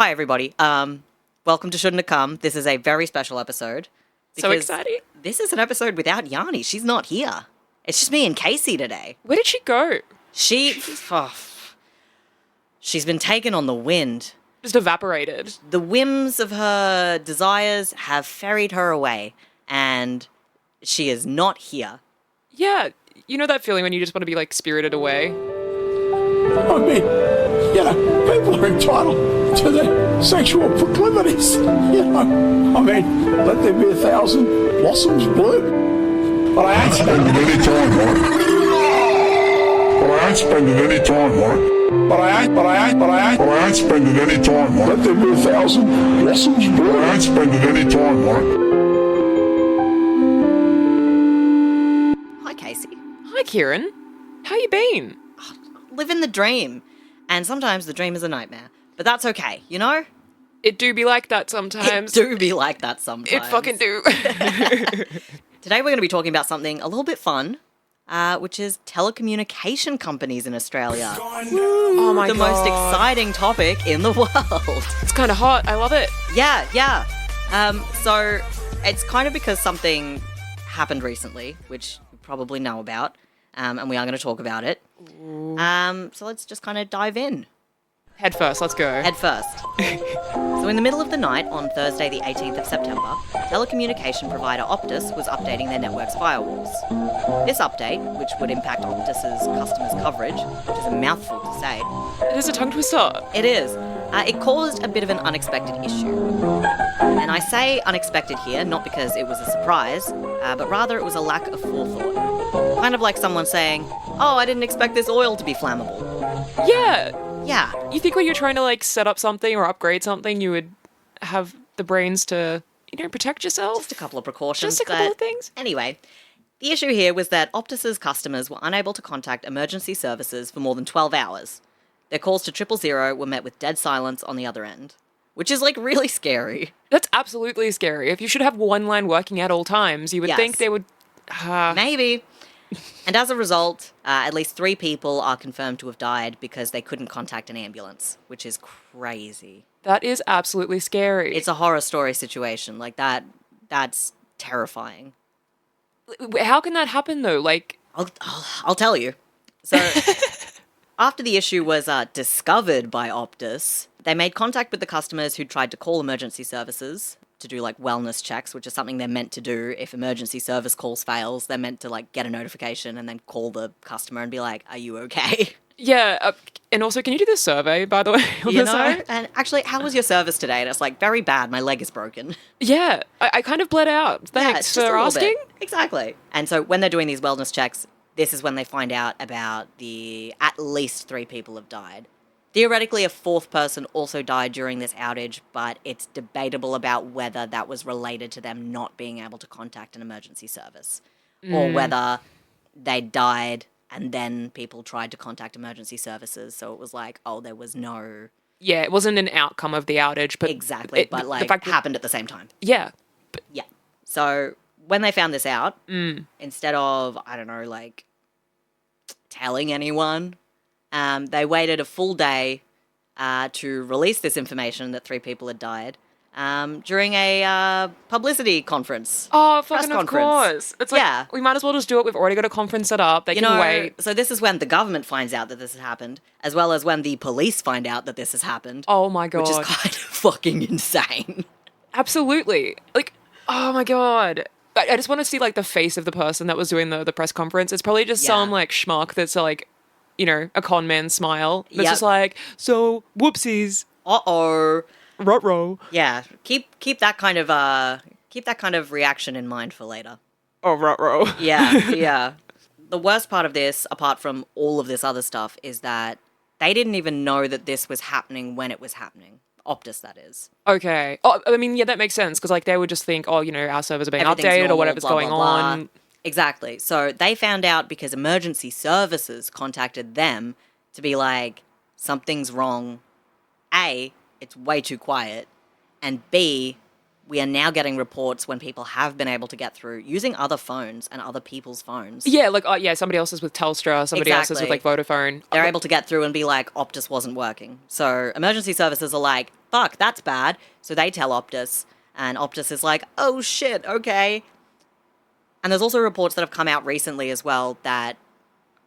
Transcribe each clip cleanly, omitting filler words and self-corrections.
Hi, everybody. Welcome to Shouldntacome. This is a very special episode. So exciting. This is an episode without Yanni. She's not here. It's just me and Casey today. Where did she go? She's been taken on the wind. Just evaporated. The whims of her desires have ferried her away, and she is not here. Yeah, you know that feeling when you just want to be, like, spirited away? I mean, people are entitled to their sexual proclivities. Let there be 1,000 blossoms bloom. But I ain't spending any time on it. But I ain't spending any time on it. But I ain't spending any time on it. Let there be 1,000 blossoms bloom. I ain't spending any time on it. Hi, Casey. Hi, Ciaran. How you been? Living the dream. And sometimes the dream is a nightmare. But that's okay, you know? It do be like that sometimes. It do be like that sometimes. It fucking do. Today we're going to be talking about something a little bit fun, which is telecommunication companies in Australia. Oh my The God. most exciting topic in the world. It's kind of hot. I love it. Yeah. So it's kind of because something happened recently, which you probably know about, and we are going to talk about it. So let's just kind of dive in. Head first. Let's go. Head first. So in the middle of the night on Thursday the 18th of September, telecommunication provider Optus was updating their network's firewalls. This update, which would impact Optus's customers' coverage, which is a mouthful to say, It is a tongue twister. it is. It caused a bit of an unexpected issue. And I say unexpected here, not because it was a surprise, but rather it was a lack of forethought. Kind of like someone saying, oh, I didn't expect this oil to be flammable. Yeah. Yeah. You think when you're trying to, like, set up something or upgrade something, you would have the brains to, protect yourself? Just a couple of precautions. Just a couple but of things. Anyway, the issue here was that Optus's customers were unable to contact emergency services for more than 12 hours. Their calls to 000 were met with dead silence on the other end, which is, like, really scary. That's absolutely scary. If you should have one line working at all times, you would Yes. think they would... Maybe. And as a result, at least 3 people are confirmed to have died because they couldn't contact an ambulance, which is crazy. That is absolutely scary. It's a horror story situation. Like, that's terrifying. How can that happen, though? Like... I'll tell you. So, after the issue was discovered by Optus, they made contact with the customers who tried to call emergency services to do, like, wellness checks, which is something they're meant to do. If emergency service calls fails, they're meant to, like, get a notification and then call the customer and be like, are you okay? Yeah, and also, can you do this survey, by the way? on You the know? side? And actually, how was your service today? And it's like, very bad, my leg is broken. Yeah, I kind of bled out. Yeah, Thanks it's just a for little asking. bit. Exactly. And so when they're doing these wellness checks, this is when they find out about at least 3 people have died. Theoretically, a 4th person also died during this outage, but it's debatable about whether that was related to them not being able to contact an emergency service, or whether they died and then people tried to contact emergency services. So it was like, oh, there was no... Yeah, it wasn't an outcome of the outage, but... Exactly, but like, the fact that, happened at the same time. yeah. Yeah. So when they found this out, instead of, I don't know, like, telling anyone, they waited a full day to release this information that 3 people had died during a publicity conference. Oh, Press fucking of conference. course. It's like, Yeah. we might as well just do it. We've already got a conference set up. They can wait. So this is when the government finds out that this has happened, as well as when the police find out that this has happened. Oh my God. Which is kind of fucking insane. Absolutely. Like, oh my God. I just want to see, like, the face of the person that was doing the press conference. It's probably just some, like, schmuck that's, like, a con man smile. That's just like, so, whoopsies. Uh-oh. Ruh-roh. Yeah, keep that kind of reaction in mind for later. Oh, ruh-roh. Yeah. The worst part of this, apart from all of this other stuff, is that they didn't even know that this was happening when it was happening. Optus, that is. Okay. Oh, I mean, yeah, that makes sense, because, like, they would just think, oh, our servers are being Everything's updated normal, or whatever's blah, going blah, blah. on. Exactly. So they found out because emergency services contacted them to be like, something's wrong. A, it's way too quiet. And B, we are now getting reports when people have been able to get through using other phones and other people's phones. Yeah, like, somebody else is with Telstra, somebody else is with, like, Vodafone. They're able to get through and be like, Optus wasn't working. So emergency services are like, fuck, that's bad. So they tell Optus, and Optus is like, oh shit, okay. And there's also reports that have come out recently as well that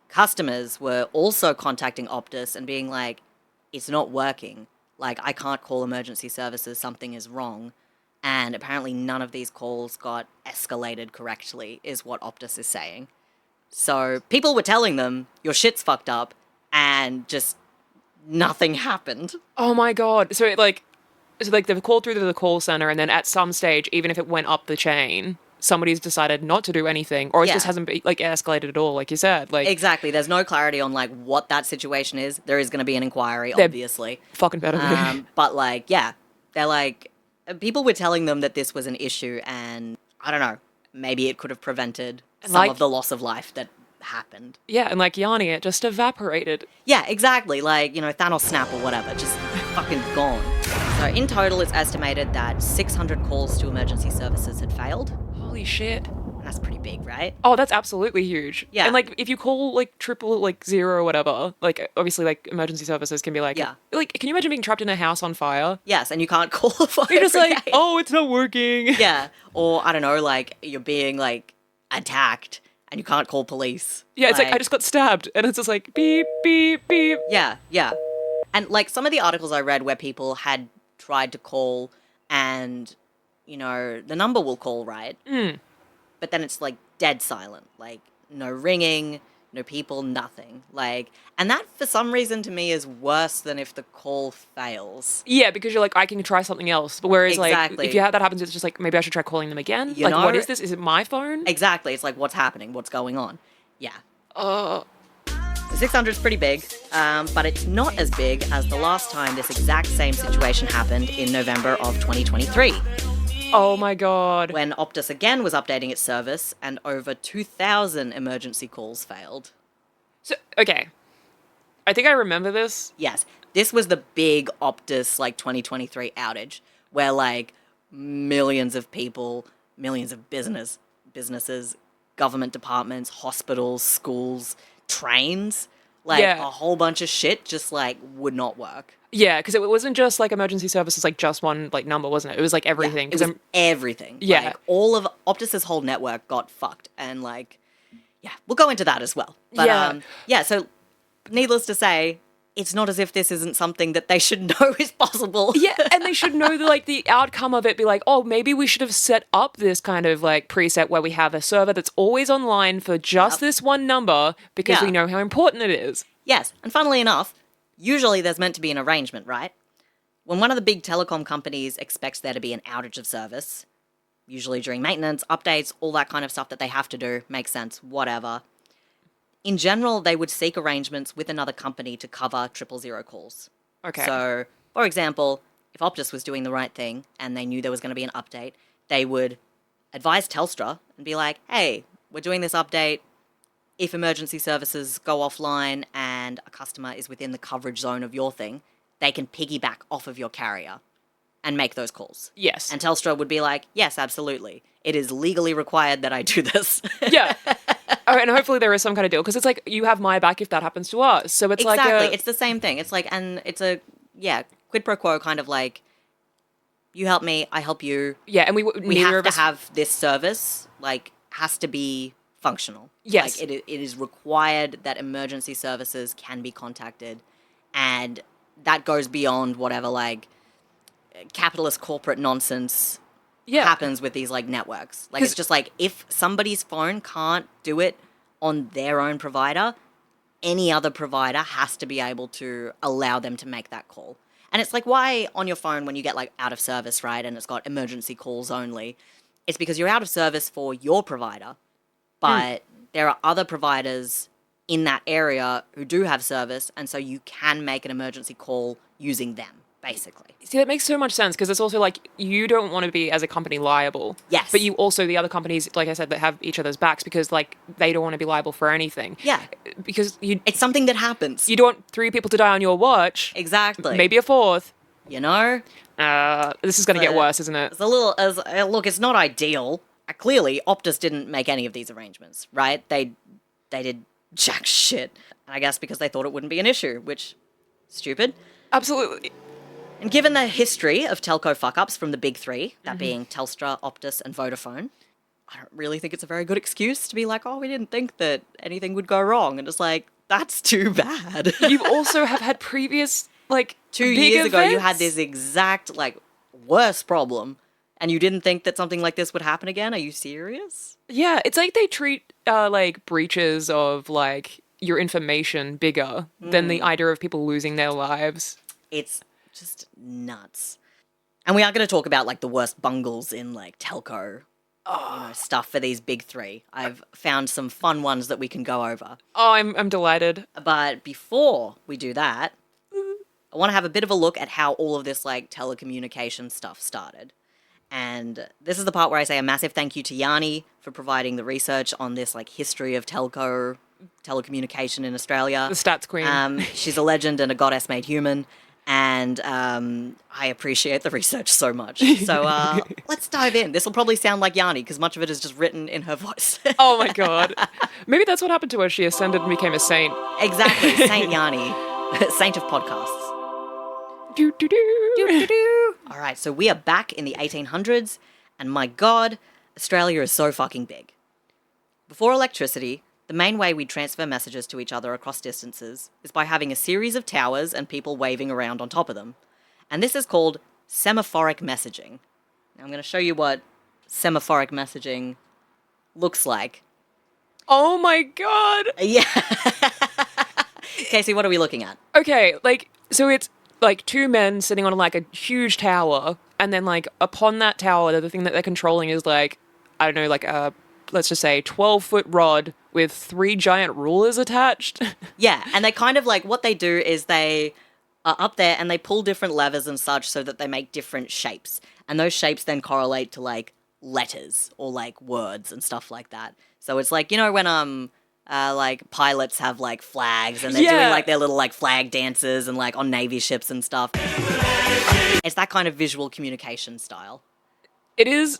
customers were also contacting Optus and being like, it's not working. Like, I can't call emergency services, something is wrong. And apparently none of these calls got escalated correctly, is what Optus is saying. So people were telling them, your shit's fucked up, and just nothing happened. Oh my God. So they've called through to the call center, and then at some stage, even if it went up the chain, somebody's decided not to do anything, or it just hasn't been, like, escalated at all, like you said. Like, exactly. There's no clarity on, like, what that situation is. There is going to be an inquiry, obviously. Fucking better be. But, like, yeah, they're like, people were telling them that this was an issue, and I don't know, maybe it could have prevented some of the loss of life that happened. Yeah, and like Yanni, it just evaporated. Yeah, exactly. Like, Thanos snap or whatever, just fucking gone. So in total, it's estimated that 600 calls to emergency services had failed. Holy shit. And that's pretty big, right? Oh, that's absolutely huge. Yeah. And like, if you call like triple, like 0 or whatever, like obviously like emergency services can be like, like, can you imagine being trapped in a house on fire? Yes, and you can't call the fire. You're just like, oh, it's not working. Yeah. Or I don't know, like you're being like attacked and you can't call police. Yeah, it's like I just got stabbed, and it's just like beep, beep, beep. Yeah, yeah. And like some of the articles I read where people had tried to call and, the number will call, right? But then it's like dead silent, like no ringing, no people, nothing. Like, and that for some reason to me is worse than if the call fails. Yeah, because you're like, I can try something else. But whereas Exactly. like, if that happens, it's just like, maybe I should try calling them again. You know? What is this? Is it my phone? Exactly. It's like, what's happening? What's going on? Yeah. The 600 is pretty big, but it's not as big as the last time this exact same situation happened in November of 2023. Oh my God. When Optus again was updating its service and over 2,000 emergency calls failed. So, okay. I think I remember this. Yes. This was the big Optus, 2023 outage where, millions of people, millions of businesses, government departments, hospitals, schools, trains, a whole bunch of shit just, would not work. Yeah, because it wasn't just emergency services, just one number, wasn't it? It was everything. Yeah, it was everything. Yeah, all of Optus's whole network got fucked, and we'll go into that as well. But so needless to say, it's not as if this isn't something that they should know is possible. Yeah, and they should know that the outcome of it be oh, maybe we should have set up this kind of preset where we have a server that's always online for just this one number because we know how important it is. Yes, and funnily enough, usually there's meant to be an arrangement, right? When one of the big telecom companies expects there to be an outage of service, usually during maintenance, updates, all that kind of stuff that they have to do, makes sense, whatever. In general, they would seek arrangements with another company to cover 000 calls. Okay. So, for example, if Optus was doing the right thing and they knew there was going to be an update, they would advise Telstra and be like, hey, we're doing this update. If emergency services go offline and a customer is within the coverage zone of your thing, they can piggyback off of your carrier and make those calls. Yes. And Telstra would be like, yes, absolutely. It is legally required that I do this. Yeah. Oh, and hopefully there is some kind of deal, because it's you have my back if that happens to us. So it's exactly. It's the same thing. It's and it's a, quid pro quo kind of you help me, I help you. Yeah, and we have to have this service, has to be functional. Yes. It is required that emergency services can be contacted, and that goes beyond whatever, capitalist corporate nonsense happens with these, networks. It's just if somebody's phone can't do it on their own provider, any other provider has to be able to allow them to make that call. And it's why on your phone when you get, out of service, right, and it's got emergency calls only, it's because you're out of service for your provider, but there are other providers in that area who do have service, and so you can make an emergency call using them, basically. See, that makes so much sense, because it's also you don't want to be, as a company, liable. Yes. But you also, the other companies, like I said, that have each other's backs, because, they don't want to be liable for anything. Yeah. Because it's something that happens. You don't want 3 people to die on your watch. Exactly. Maybe a 4th. This is going to get worse, isn't it? It's a little, look, it's not ideal. Clearly, Optus didn't make any of these arrangements, right? They did jack shit. I guess because they thought it wouldn't be an issue, which, stupid. Absolutely. And given the history of telco fuck-ups from the big three, that being Telstra, Optus, and Vodafone, I don't really think it's a very good excuse to be like, oh, we didn't think that anything would go wrong. And it's like, that's too bad. You also have had previous, like, 2 big years ago, you events? had this exact, like, worse problem, and you didn't think that something like this would happen again? Are you serious? Yeah, it's like they treat, like, breaches of, like, your information bigger than the idea of people losing their lives. It's just nuts. And we are going to talk about, like, the worst bungles in, like, telco stuff for these big three. I've found some fun ones that we can go over. Oh, I'm delighted. But before we do that, I want to have a bit of a look at how all of this, like, telecommunication stuff started. And this is the part where I say a massive thank you to Yanni for providing the research on this, like, history of telecommunication in Australia. The stats queen. She's a legend and a goddess made human. And I appreciate the research so much. So let's dive in. This will probably sound like Yanni because much of it is just written in her voice. Oh my god. Maybe that's what happened to her. She ascended and became a saint. Exactly. Saint Yanni. Saint of podcasts. Do, do, do. All right, so we are back in the 1800s, and my God, Australia is so fucking big. Before electricity, the main way we transfer messages to each other across distances is by having a series of towers and people waving around on top of them. And this is called semaphoric messaging. Now I'm going to show you what semaphoric messaging looks like. Oh my god. Yeah. Casey, what are we looking at? Okay, like, so it's like two men sitting on like a huge tower, and then like upon that tower, the thing that they're controlling is like, I don't know, like a, let's just say 12-foot rod with 3 giant rulers attached. Yeah, and they kind of like, what they do is they are up there and they pull different levers and such so that they make different shapes. And those shapes then correlate to like letters or like words and stuff like that. So it's like, you know, when like pilots have like flags and they're doing like their little like flag dances and like on Navy ships and stuff. It's that kind of visual communication style. It is,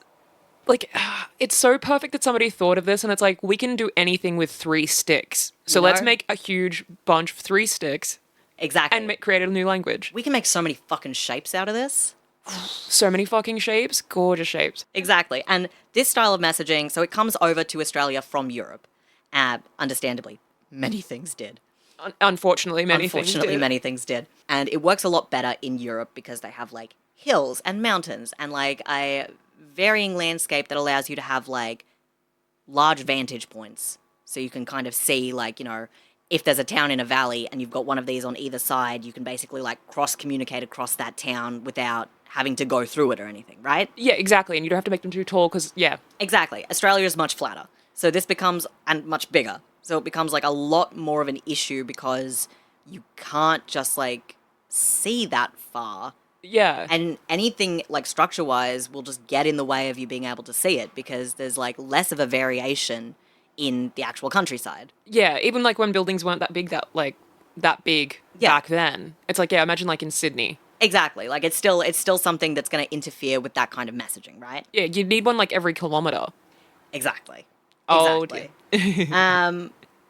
like, it's so perfect that somebody thought of this, and it's like, we can do anything with 3 sticks. So let's make a huge bunch of 3 sticks. Exactly. And create a new language. We can make so many fucking shapes out of this. So many fucking shapes. Gorgeous shapes. Exactly. And this style of messaging, so it comes over to Australia from Europe. Understandably, many things did. Unfortunately, many things did. And it works a lot better in Europe because they have, like, hills and mountains and, like, a varying landscape that allows you to have, like, large vantage points. So you can kind of see, like, you know, if there's a town in a valley and you've got one of these on either side, you can basically, like, cross-communicate across that town without having to go through it or anything, right? Yeah, exactly. And you don't have to make them too tall because, yeah. Exactly. Australia is much flatter. So this becomes, and much bigger. So it becomes, like, a lot more of an issue because you can't just, like, see that far. Yeah. And anything, like, structure-wise will just get in the way of you being able to see it because there's, like, less of a variation in the actual countryside. Yeah, even, like, when buildings weren't that big back then. It's like, yeah, imagine, like, in Sydney. Exactly. Like, it's still something that's going to interfere with that kind of messaging, right? Yeah, you'd need one, like, every kilometre. Exactly. Oh, exactly. dear.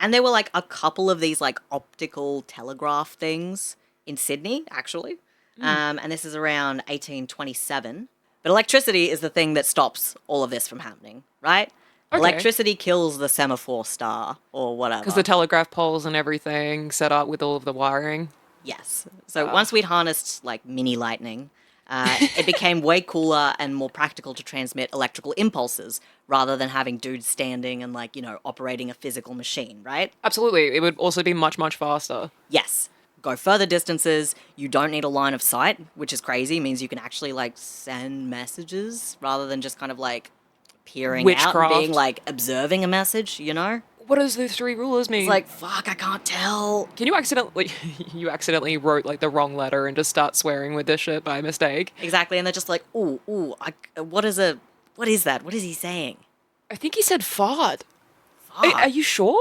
And there were, like, a couple of these, like, optical telegraph things in Sydney, actually. And this is around 1827. But electricity is the thing that stops all of this from happening, right? Okay. Electricity kills the semaphore star or whatever. Because the telegraph poles and everything set up with all of the wiring. Yes. So once we'd harnessed, like, mini lightning, it became way cooler and more practical to transmit electrical impulses rather than having dudes standing and, like, you know, operating a physical machine, right? Absolutely. It would also be much, much faster. Yes. Go further distances. You don't need a line of sight, which is crazy. It means you can actually, like, send messages rather than just kind of, like, peering out and being, like, observing a message, you know? What does the 3 rulers mean? It's like, fuck, I can't tell. Can you accidentally wrote, like, the wrong letter and just start swearing with this shit by mistake? Exactly, and they're just like, what is that? What is he saying? I think he said fart. Fuck. Are you sure?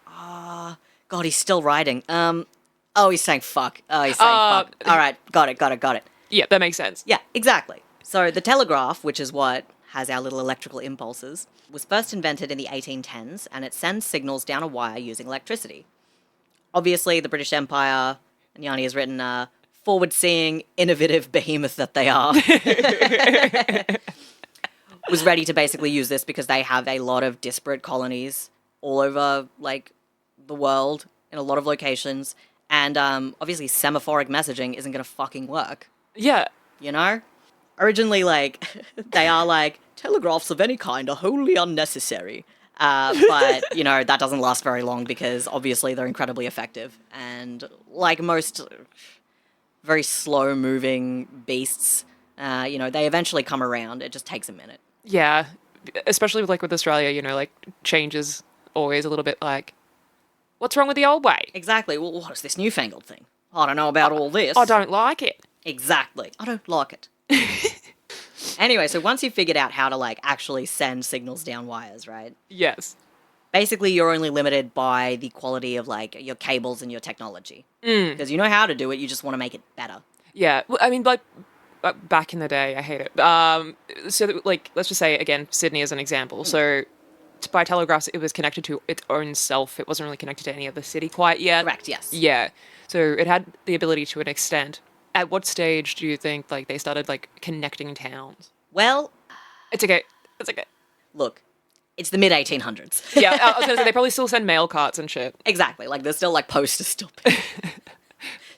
God, he's still writing. Oh, he's saying fuck. Oh, he's saying fuck. All right, got it. Yeah, that makes sense. Yeah, exactly. So the telegraph, which is what has our little electrical impulses, was first invented in the 1810s, and it sends signals down a wire using electricity. Obviously, the British Empire, and Yanni has written, forward-seeing, innovative behemoth that they are, was ready to basically use this because they have a lot of disparate colonies all over, like, the world in a lot of locations. And obviously semaphoric messaging isn't going to fucking work, Yeah. you know? Originally, like, they are like, telegraphs of any kind are wholly unnecessary. But, you know, that doesn't last very long because obviously they're incredibly effective. And like most very slow-moving beasts, you know, they eventually come around. It just takes a minute. Yeah. Especially with, like, with Australia, you know, like, change is always a little bit like, what's wrong with the old way? Exactly. Well, what is this newfangled thing? I don't know about all this. I don't like it. Exactly. I don't like it. Anyway, so once you've figured out how to, like, actually send signals down wires, right? Yes. Basically, you're only limited by the quality of, like, your cables and your technology. Because you know how to do it, you just want to make it better. Yeah. Well, I mean, like, back in the day, I hate it. So, like, let's just say, again, Sydney as an example. So, by telegraphs, it was connected to its own self. It wasn't really connected to any other city quite yet. Correct, yes. Yeah. So, it had the ability to an extent. At what stage do you think, like, they started, like, connecting towns? Well, It's okay. It's okay. look, it's the mid-1800s. Yeah, I was going to say, they probably still send mail carts and shit. Exactly. Like, there's still, like, posters still.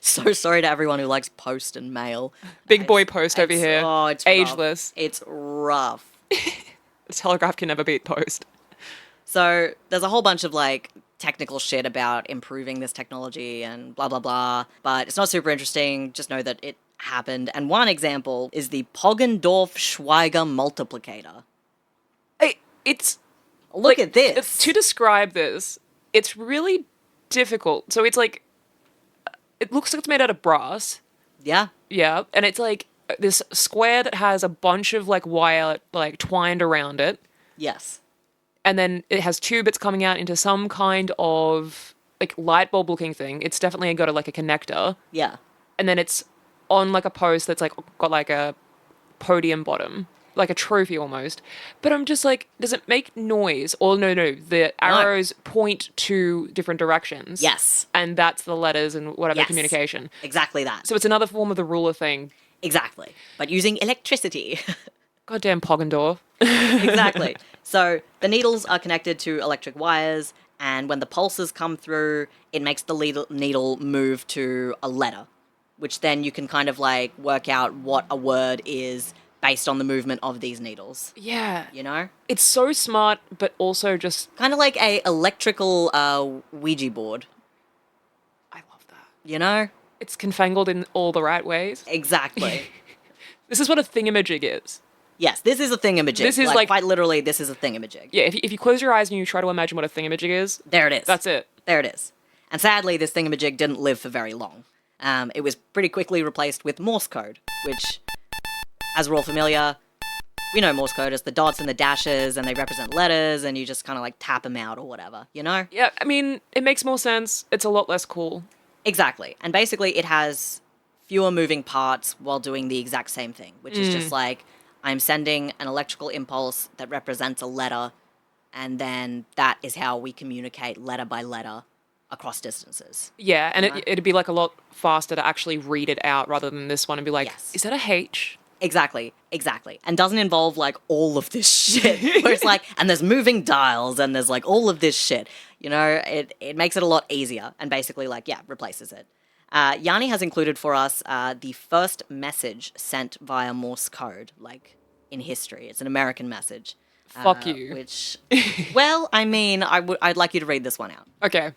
So sorry to everyone who likes post and mail. Big boy post over here. Oh, it's ageless. Rough. It's rough. The telegraph can never beat post. So there's a whole bunch of, like, technical shit about improving this technology and blah, blah, blah. But it's not super interesting. Just know that it happened. And one example is the Poggendorf-Schweiger multiplicator. It's... Look at this. To describe this, it's really difficult. So it's like... It looks like it's made out of brass. Yeah. Yeah. And it's like this square that has a bunch of, like, wire, like, twined around it. Yes. And then it has two bits coming out into some kind of, like, light bulb looking thing. It's definitely got like a connector. Yeah. And then it's on, like, a post that's, like, got, like, a podium bottom, like a trophy almost. But I'm just like, does it make noise? Or no, the arrows point to different directions. Yes. And that's the letters and whatever Yes. communication. Exactly that. So it's another form of the ruler thing. Exactly. But using electricity. Goddamn Poggendorf. Exactly. So the needles are connected to electric wires, and when the pulses come through, it makes the needle move to a letter, which then you can kind of, like, work out what a word is based on the movement of these needles. Yeah. You know? It's so smart, but also just... Kind of like a electrical Ouija board. I love that. You know? It's confangled in all the right ways. Exactly. This is what a thingamajig is. Yes, this is a thingamajig. This is like quite literally, this is a thingamajig. Yeah, if you close your eyes and you try to imagine what a thingamajig is, There it is. that's it. There it is. And sadly, this thingamajig didn't live for very long. It was pretty quickly replaced with Morse code, which, as we're all familiar, we know Morse code as the dots and the dashes, and they represent letters, and you just kind of, like, tap them out or whatever, you know? Yeah, I mean, it makes more sense. It's a lot less cool. Exactly. And basically, it has fewer moving parts while doing the exact same thing, which is just like, I'm sending an electrical impulse that represents a letter, and then that is how we communicate letter by letter across distances. Yeah, and it'd be, like, a lot faster to actually read it out rather than this one and be like, Yes. is that a H? Exactly. And doesn't involve, like, all of this shit. Where it's like, and there's moving dials, and there's, like, all of this shit. You know, it makes it a lot easier, and basically, like, yeah, replaces it. Yanni has included for us the first message sent via Morse code, like, in history. It's an American message. Fuck you. Which, well, I mean, I'd like you to read this one out. Okay.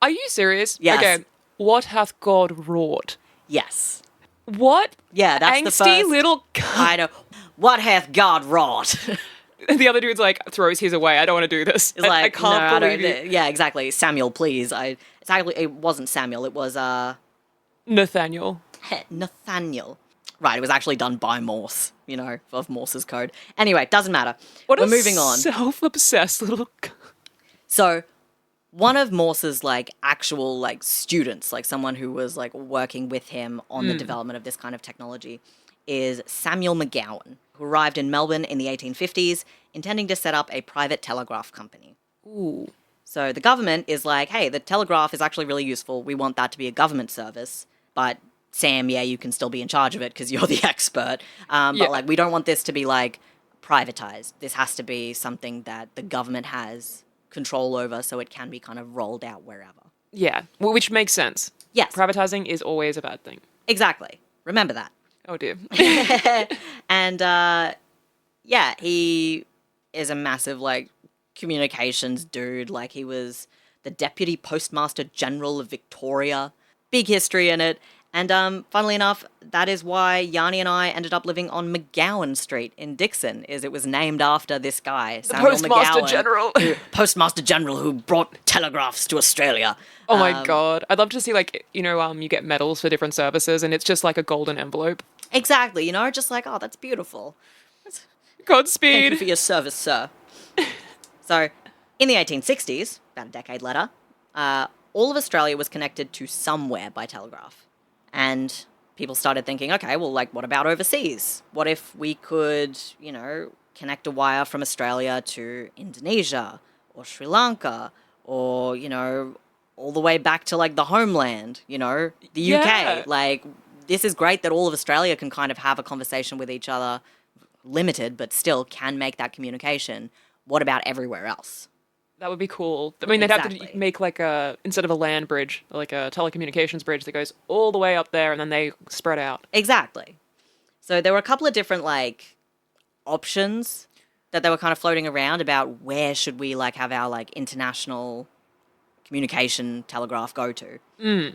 Are you serious? Yes. Okay. What hath God wrought? Yes. What? Yeah, that's the Angsty first... little... I know. What hath God wrought? The other dude's like, throws his away. I don't want to do this. It's like, I can't no, believe I you. don't, yeah, exactly. Samuel, please. It wasn't Samuel. It was Nathaniel. Nathaniel. Right, it was actually done by Morse, you know, of Morse's code. Anyway, doesn't matter. What We're a moving on. self-obsessed little... So, one of Morse's, like, actual, like, students, like, someone who was, like, working with him on the development of this kind of technology is Samuel McGowan, who arrived in Melbourne in the 1850s, intending to set up a private telegraph company. Ooh. So the government is like, hey, the telegraph is actually really useful. We want that to be a government service. But Sam, yeah, you can still be in charge of it because you're the expert. But like, we don't want this to be like privatized. This has to be something that the government has control over, so it can be kind of rolled out wherever. Yeah, which makes sense. Yes. Privatizing is always a bad thing. Exactly. Remember that. Oh dear. And yeah, he is a massive like communications dude. Like, he was the Deputy Postmaster General of Victoria. Big history in it. And funnily enough, that is why Yanni and I ended up living on McGowan Street in Dixon, is it was named after this guy, Samuel Postmaster McGowan, General. Postmaster General who brought telegraphs to Australia. Oh my God. I'd love to see, like, you know, you get medals for different services and it's just like a golden envelope. Exactly, you know, just like, oh, that's beautiful. Godspeed. Thank you for your service, sir. So, in the 1860s, about a decade later, all of Australia was connected to somewhere by telegraph. And people started thinking, okay, well, like, what about overseas? What if we could, you know, connect a wire from Australia to Indonesia or Sri Lanka or, you know, all the way back to, like, the homeland, you know, the UK. Like, this is great that all of Australia can kind of have a conversation with each other, limited, but still can make that communication. What about everywhere else? That would be cool. I mean, they'd have to make like instead of a land bridge, like a telecommunications bridge that goes all the way up there and then they spread out. Exactly. So there were a couple of different like options that they were kind of floating around about where should we like have our like international communication telegraph go to.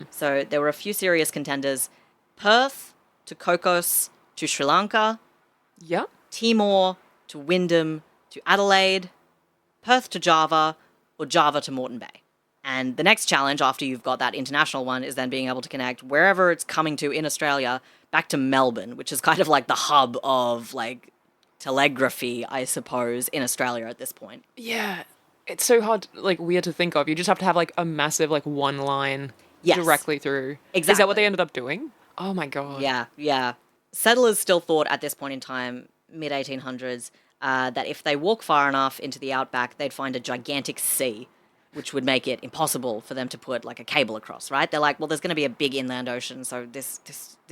So there were a few serious contenders: Perth to Cocos to Sri Lanka, Yeah. Timor to Wyndham to Adelaide, Perth to Java, or Java to Moreton Bay. And the next challenge after you've got that international one is then being able to connect wherever it's coming to in Australia back to Melbourne, which is kind of like the hub of like telegraphy, I suppose, in Australia at this point. Yeah. It's so hard, like weird to think of. You just have to have like a massive like one line directly through. Exactly. Is that what they ended up doing? Oh my God. Yeah. Settlers still thought at this point in time, mid-1800s, that if they walk far enough into the outback, they'd find a gigantic sea, which would make it impossible for them to put like a cable across, right? They're like, well, there's going to be a big inland ocean, so this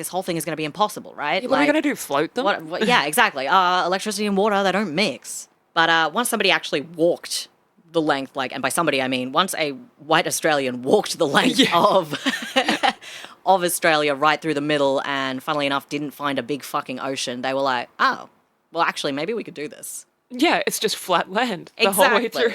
whole thing is going to be impossible, right? Yeah, what are we going to do, float them? Yeah, exactly. Electricity and water, they don't mix. But once somebody actually walked the length, like, and by somebody I mean once a white Australian walked the length of of Australia right through the middle and funnily enough didn't find a big fucking ocean, they were like, oh, well, actually, maybe we could do this. Yeah, it's just flat land the whole way through.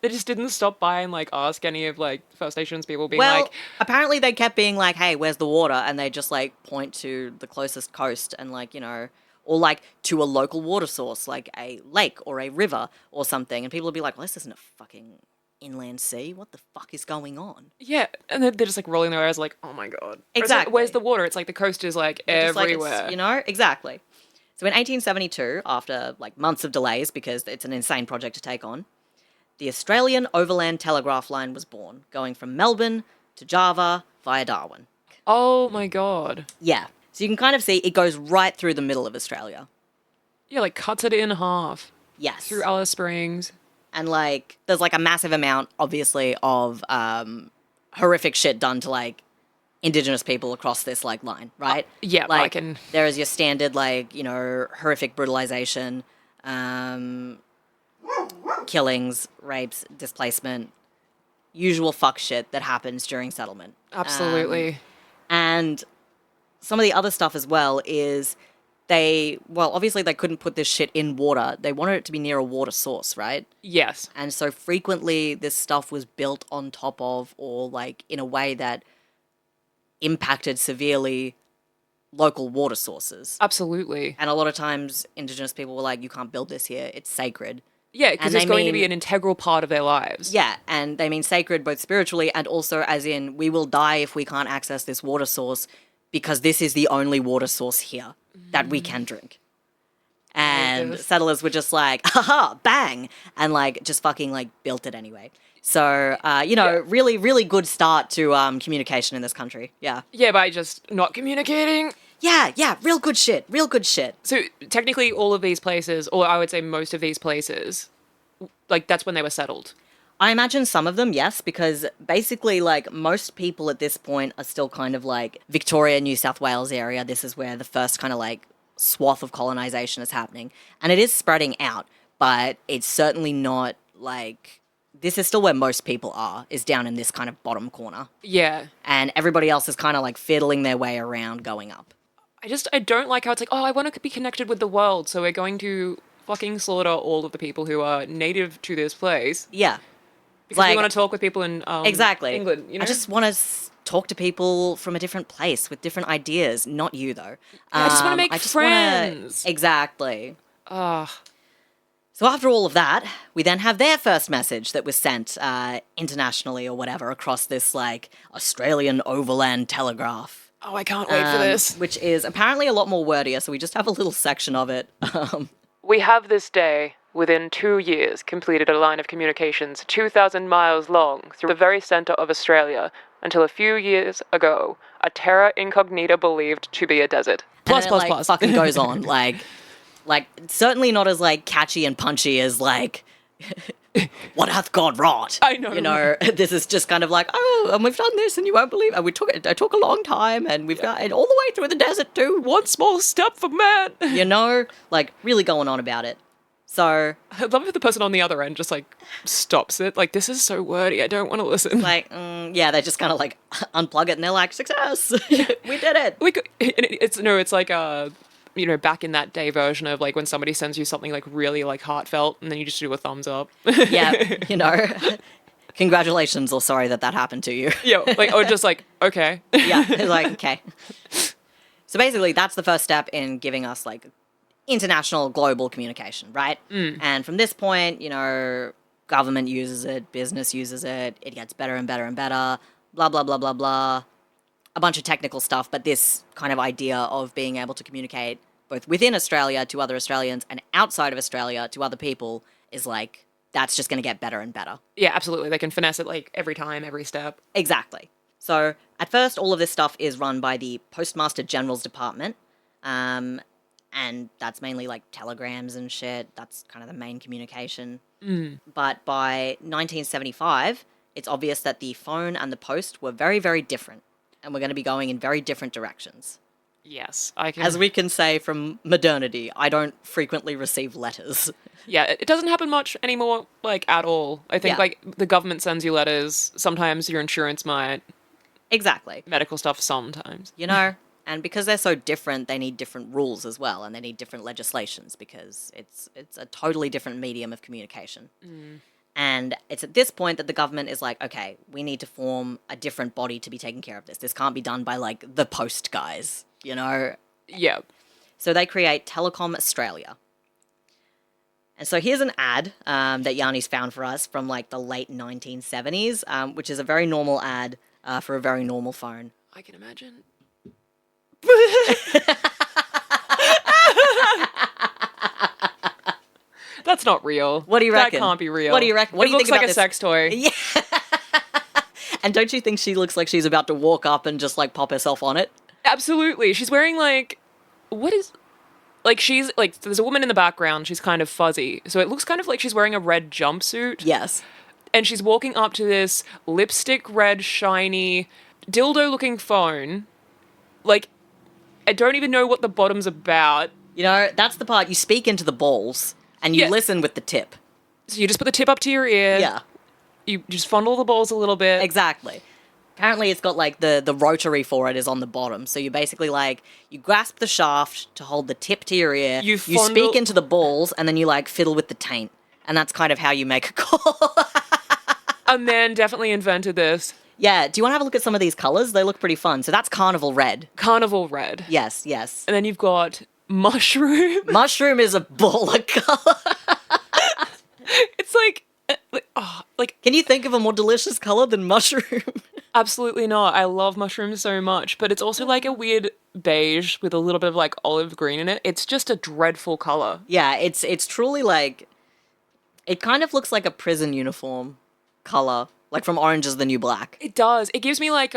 They just didn't stop by and like ask any of like First Nations people being like... apparently they kept being like, hey, where's the water? And they just like point to the closest coast and like, you know, or like to a local water source, like a lake or a river or something. And people would be like, well, this isn't a fucking inland sea. What the fuck is going on? Yeah, and they're just like rolling their eyes like, oh my God. Exactly. Like, where's the water? It's like the coast is like everywhere. Like you know, exactly. So in 1872, after like months of delays because it's an insane project to take on, the Australian Overland Telegraph Line was born, going from Melbourne to Java via Darwin. Oh my God. Yeah. So you can kind of see it goes right through the middle of Australia. Yeah, like cuts it in half. Yes. Through Alice Springs. And like there's like a massive amount, obviously, of horrific shit done to like Indigenous people across this like line, right? Yeah, like there is your standard like, you know, horrific brutalization, killings, rapes, displacement, usual fuck shit that happens during settlement. Absolutely. And some of the other stuff as well is obviously they couldn't put this shit in water. They wanted it to be near a water source, right? Yes. And so frequently this stuff was built on top of or like in a way that impacted severely local water sources. Absolutely. And a lot of times Indigenous people were like, you can't build this here. It's sacred. Yeah, because it's going to be an integral part of their lives. Yeah, and they mean sacred both spiritually and also as in we will die if we can't access this water source because this is the only water source here that we can drink. And settlers were just like, haha, bang, and like just fucking like built it anyway. So, really, really good start to communication in this country. Yeah. Yeah, by just not communicating. Yeah, real good shit. So technically all of these places, or I would say most of these places, like that's when they were settled. I imagine some of them, yes, because basically, like, most people at this point are still kind of like Victoria, New South Wales area. This is where the first kind of like swath of colonization is happening. And it is spreading out, but it's certainly not like, this is still where most people are, is down in this kind of bottom corner. Yeah. And everybody else is kind of like fiddling their way around going up. I don't like how it's like, oh, I want to be connected with the world, so we're going to fucking slaughter all of the people who are native to this place. Yeah. Because we want to talk with people in exactly. England, you know? I just want to talk to people from a different place with different ideas. Not you, though. I just want to make friends. Exactly. Ugh. So after all of that, we then have their first message that was sent internationally or whatever across this, like, Australian overland telegraph. Oh, I can't wait for this. Which is apparently a lot more wordier, so we just have a little section of it. We have this day, within 2 years, completed a line of communications 2,000 miles long through the very centre of Australia, until a few years ago, a terra incognita believed to be a desert. Plus. Fucking goes on. Like, certainly not as, like, catchy and punchy as, like, what hath God wrought? I know. You know, this is just kind of like, oh, and we've done this and you won't believe it. It took a long time and we've got it all the way through the desert too. One small step for man. You know, like, really going on about it. So I love if the person on the other end just, like, stops it. Like, this is so wordy, I don't want to listen. Like, yeah, they just kind of, like, unplug it and they're like, success! We did it! It's like, you know, back in that day version of, like, when somebody sends you something, like, really, like, heartfelt, and then you just do a thumbs up. Yeah, you know, congratulations or sorry that happened to you. Yeah, like, or just like, okay. Yeah, it's like, okay. So basically, that's the first step in giving us, like, international global communication, right? And from this point, you know, government uses it, business uses it, it gets better and better and better, blah, blah, blah, blah, blah. A bunch of technical stuff, but this kind of idea of being able to communicate both within Australia to other Australians and outside of Australia to other people is like, that's just going to get better and better. Yeah, absolutely. They can finesse it, like, every time, every step. Exactly. So at first, all of this stuff is run by the Postmaster General's Department, and that's mainly like telegrams and shit. That's kind of the main communication. But by 1975, it's obvious that the phone and the post were very, very different. And we're going to be going in very different directions. Yes, I can. As we can say from modernity, I don't frequently receive letters. Yeah, it doesn't happen much anymore, like, at all. I think, like, the government sends you letters. Sometimes your insurance might. Exactly. Medical stuff sometimes. You know, and because they're so different, they need different rules as well, and they need different legislations because it's a totally different medium of communication. And it's at this point that the government is like, okay, we need to form a different body to be taking care of this. This can't be done by, like, the post guys, you know? Yeah. So they create Telecom Australia. And so here's an ad that Yanni's found for us from, like, the late 1970s, which is a very normal ad for a very normal phone. I can imagine. That's not real. What do you reckon? That can't be real. What do you reckon? What do you think about this? It looks like a sex toy. Yeah. And don't you think she looks like she's about to walk up and just, like, pop herself on it? Absolutely. She's wearing, like, what is... Like, she's, like, there's a woman in the background. She's kind of fuzzy. So it looks kind of like she's wearing a red jumpsuit. Yes. And she's walking up to this lipstick red, shiny, dildo-looking phone. Like, I don't even know what the bottom's about. You know, that's the part. You speak into the balls and you listen with the tip. So you just put the tip up to your ear. Yeah. You just fondle the balls a little bit. Exactly. Apparently it's got, like, the rotary for it is on the bottom. So you basically, like, you grasp the shaft to hold the tip to your ear. You speak into the balls and then you, like, fiddle with the taint. And that's kind of how you make a call. A man definitely invented this. Yeah. Do you want to have a look at some of these colors? They look pretty fun. So that's Carnival Red. Carnival Red. Yes, yes. And then you've got Mushroom. Mushroom is a baller color. It's like... Can you think of a more delicious color than mushroom? Absolutely not. I love mushrooms so much, but it's also like a weird beige with a little bit of, like, olive green in it. It's just a dreadful color. Yeah, it's truly, like, it kind of looks like a prison uniform color, like from Orange is the New Black. It does. It gives me, like,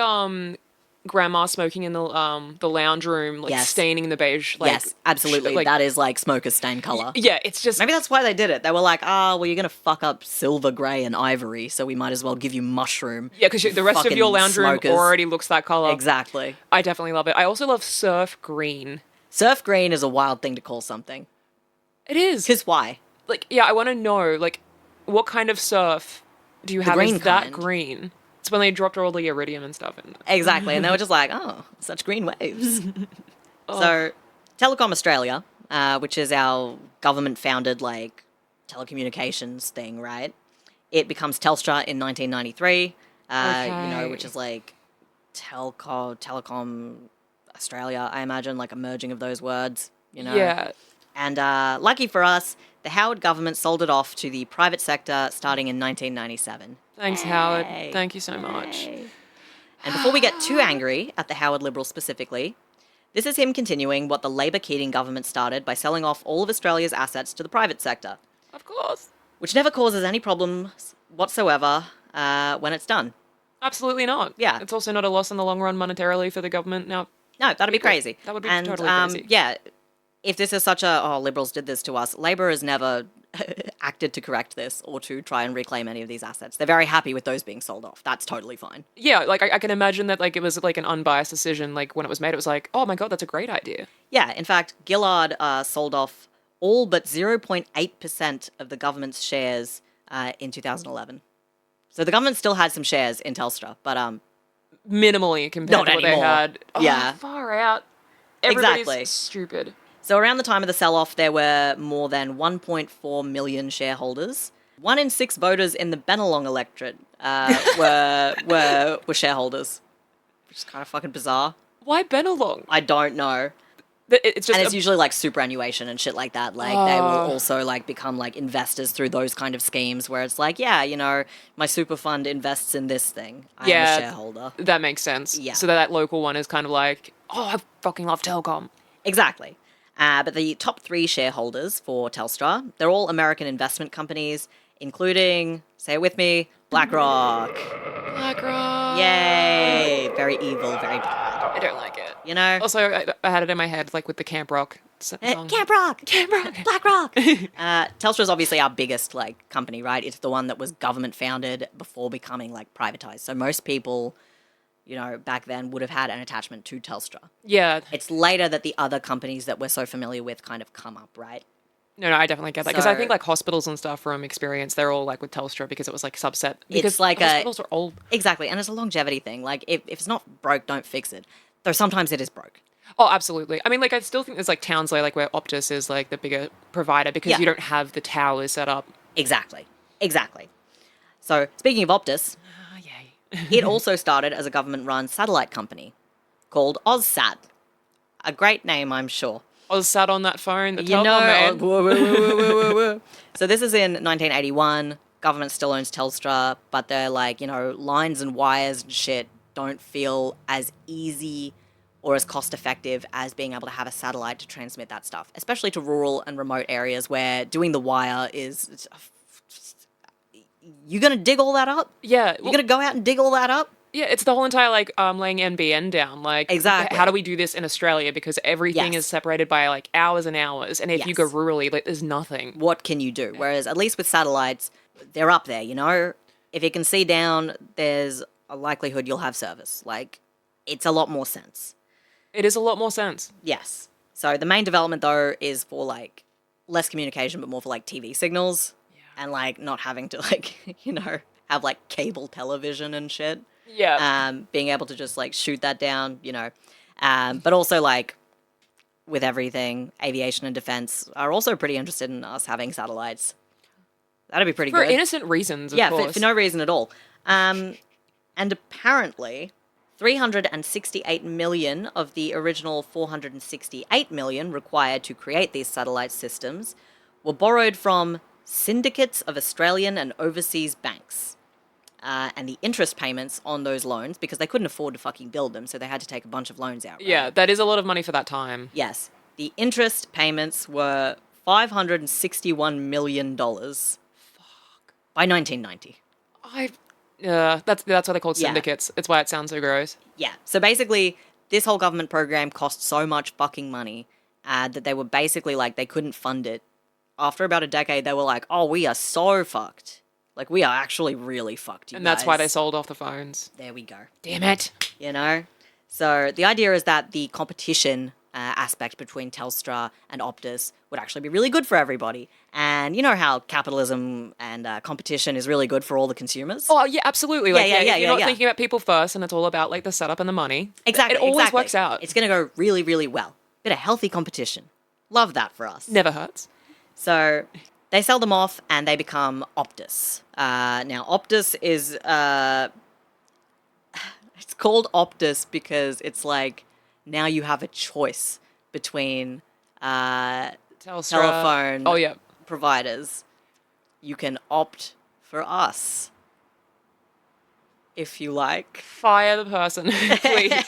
grandma smoking in the lounge room, like Yes. staining the beige. Like, yes, absolutely. like, That is like smoker's stain color. yeah, it's just Maybe that's why they did it. They were like, well, you're going to fuck up silver, grey, and ivory, so we might as well give you mushroom. yeah, because the rest of Fucking your lounge smokers. room already looks that color. Exactly. I definitely love it. I also love surf green. Surf green is a wild thing to call something. It is. Because why? Like, yeah, I want to know, like, what kind of surf do you have green is that kind. green? It's when they dropped all the iridium and stuff in. Exactly. And they were just like, such green waves. So, Telecom Australia, which is our government-founded, like, telecommunications thing, right? It becomes Telstra in 1993, which is like Telecom Australia, I imagine, like a merging of those words, Yeah. And lucky for us, the Howard government sold it off to the private sector starting in 1997. Thanks, Howard. Thank you so much. And before we get too angry at the Howard Liberals specifically, this is him continuing what the Labor Keating government started by selling off all of Australia's assets to the private sector, Of course. which never causes any problems whatsoever when it's done. Absolutely not. Yeah. It's also not a loss in the long run monetarily for the government. Now, No, that'd be crazy. That would be and, totally crazy. Yeah, if this is such a, Liberals did this to us, Labor has never acted to correct this or to try and reclaim any of these assets. They're very happy with those being sold off. That's totally fine. yeah, like I can imagine that like it was like an unbiased decision. Like when it was made, it was like, oh my God, that's a great idea. Yeah, in fact, Gillard sold off all but 0.8% of the government's shares in 2011. So the government still had some shares in Telstra, but Minimally compared Not to what anymore. they had. Oh, Yeah. Far out. Everybody's Exactly. stupid. so around the time of the sell-off, there were more than 1.4 million shareholders. 1 in 6 voters in the Bennelong electorate were shareholders, which is kind of fucking bizarre. Why Benelong? I don't know. It's just And it's usually like superannuation and shit like that. Like they will also like become like investors through those kind of schemes where it's like, yeah, my super fund invests in this thing. I'm a shareholder. that makes sense. Yeah. So that local one is kind of like, oh, I fucking love telecom. Exactly. But the top 3 shareholders for Telstra, they're all American investment companies, including, say it with me, BlackRock. BlackRock. Yay! Very evil, very bad. I don't like it. Also, I had it in my head, like with the Camp Rock song. Camp Rock! BlackRock! Telstra's obviously our biggest, like, company, right? It's the one that was government founded before becoming, like, privatized. So most people, back then would have had an attachment to Telstra. Yeah. It's later that the other companies that we're so familiar with kind of come up, right? No, I definitely get that. Because I So- think like hospitals and stuff from experience, they're all like with Telstra because it was like subset. Because It's like hospitals are old. Exactly, and it's a longevity thing. Like, if it's not broke, don't fix it. Though sometimes it is broke. Oh, absolutely. I mean, like I still think there's like towns where Optus is like the bigger provider because Yeah. you don't have the towers set up. Exactly. So, speaking of Optus, Oh, yay. it also started as a government-run satellite company called OzSat. A great name, I'm sure. I was sat on that phone, the You telecom know, man. whoa. So this is in 1981. Government still owns Telstra, but they're like, lines and wires and shit don't feel as easy or as cost effective as being able to have a satellite to transmit that stuff, especially to rural and remote areas where doing the wire is... You're going to dig all that up? Yeah. You're going to go out and dig all that up? Yeah, it's the whole entire like laying NBN down. Like Exactly. how do we do this in Australia? Because everything Yes. is separated by like hours and hours. And if you go Yes. rurally, like there's nothing. What can you do? Whereas at least with satellites, they're up there, If it can see down, there's a likelihood you'll have service. Like, it's a lot more sense. It is a lot more sense. Yes. So the main development, though, is for, like, less communication, but more for, like, TV signals. Yeah. And, like, not having to, like, have, like, cable television and shit. Yeah. Being able to just, like, shoot that down, But also, like, with everything, aviation and defense are also pretty interested in us having satellites. That'd be pretty For good. innocent reasons, of Yeah, course. for no reason at all. And apparently, 368 million of the original 468 million required to create these satellite systems were borrowed from syndicates of Australian and overseas banks. And the interest payments on those loans, because they couldn't afford to fucking build them, so they had to take a bunch of loans out. Right? Yeah, that is a lot of money for that time. Yes. The interest payments were $561 million by 1990. That's why they're called Yeah. syndicates. It's why it sounds so gross. Yeah. So basically, this whole government program cost so much fucking money that they were basically like, they couldn't fund it. After about a decade, they were like, oh, we are so fucked. Like, we are actually really fucked, you And that's why they guys. sold off the phones. There we go. Damn it. You know? So the idea is that the competition aspect between Telstra and Optus would actually be really good for everybody. And you know how capitalism and competition is really good for all the consumers? Oh, yeah, absolutely. Like, Yeah, if you're not yeah. thinking about people first and it's all about, like, the setup and the money. Exactly. It always exactly. works out. It's going to go really, really well. Bit of healthy competition. Love that for us. Never hurts. So they sell them off and they become Optus. Now, Optus is... it's called Optus because it's like now you have a choice between Telstra. telephone Oh, yeah. providers. You can opt for us if you like. Fire the person, please.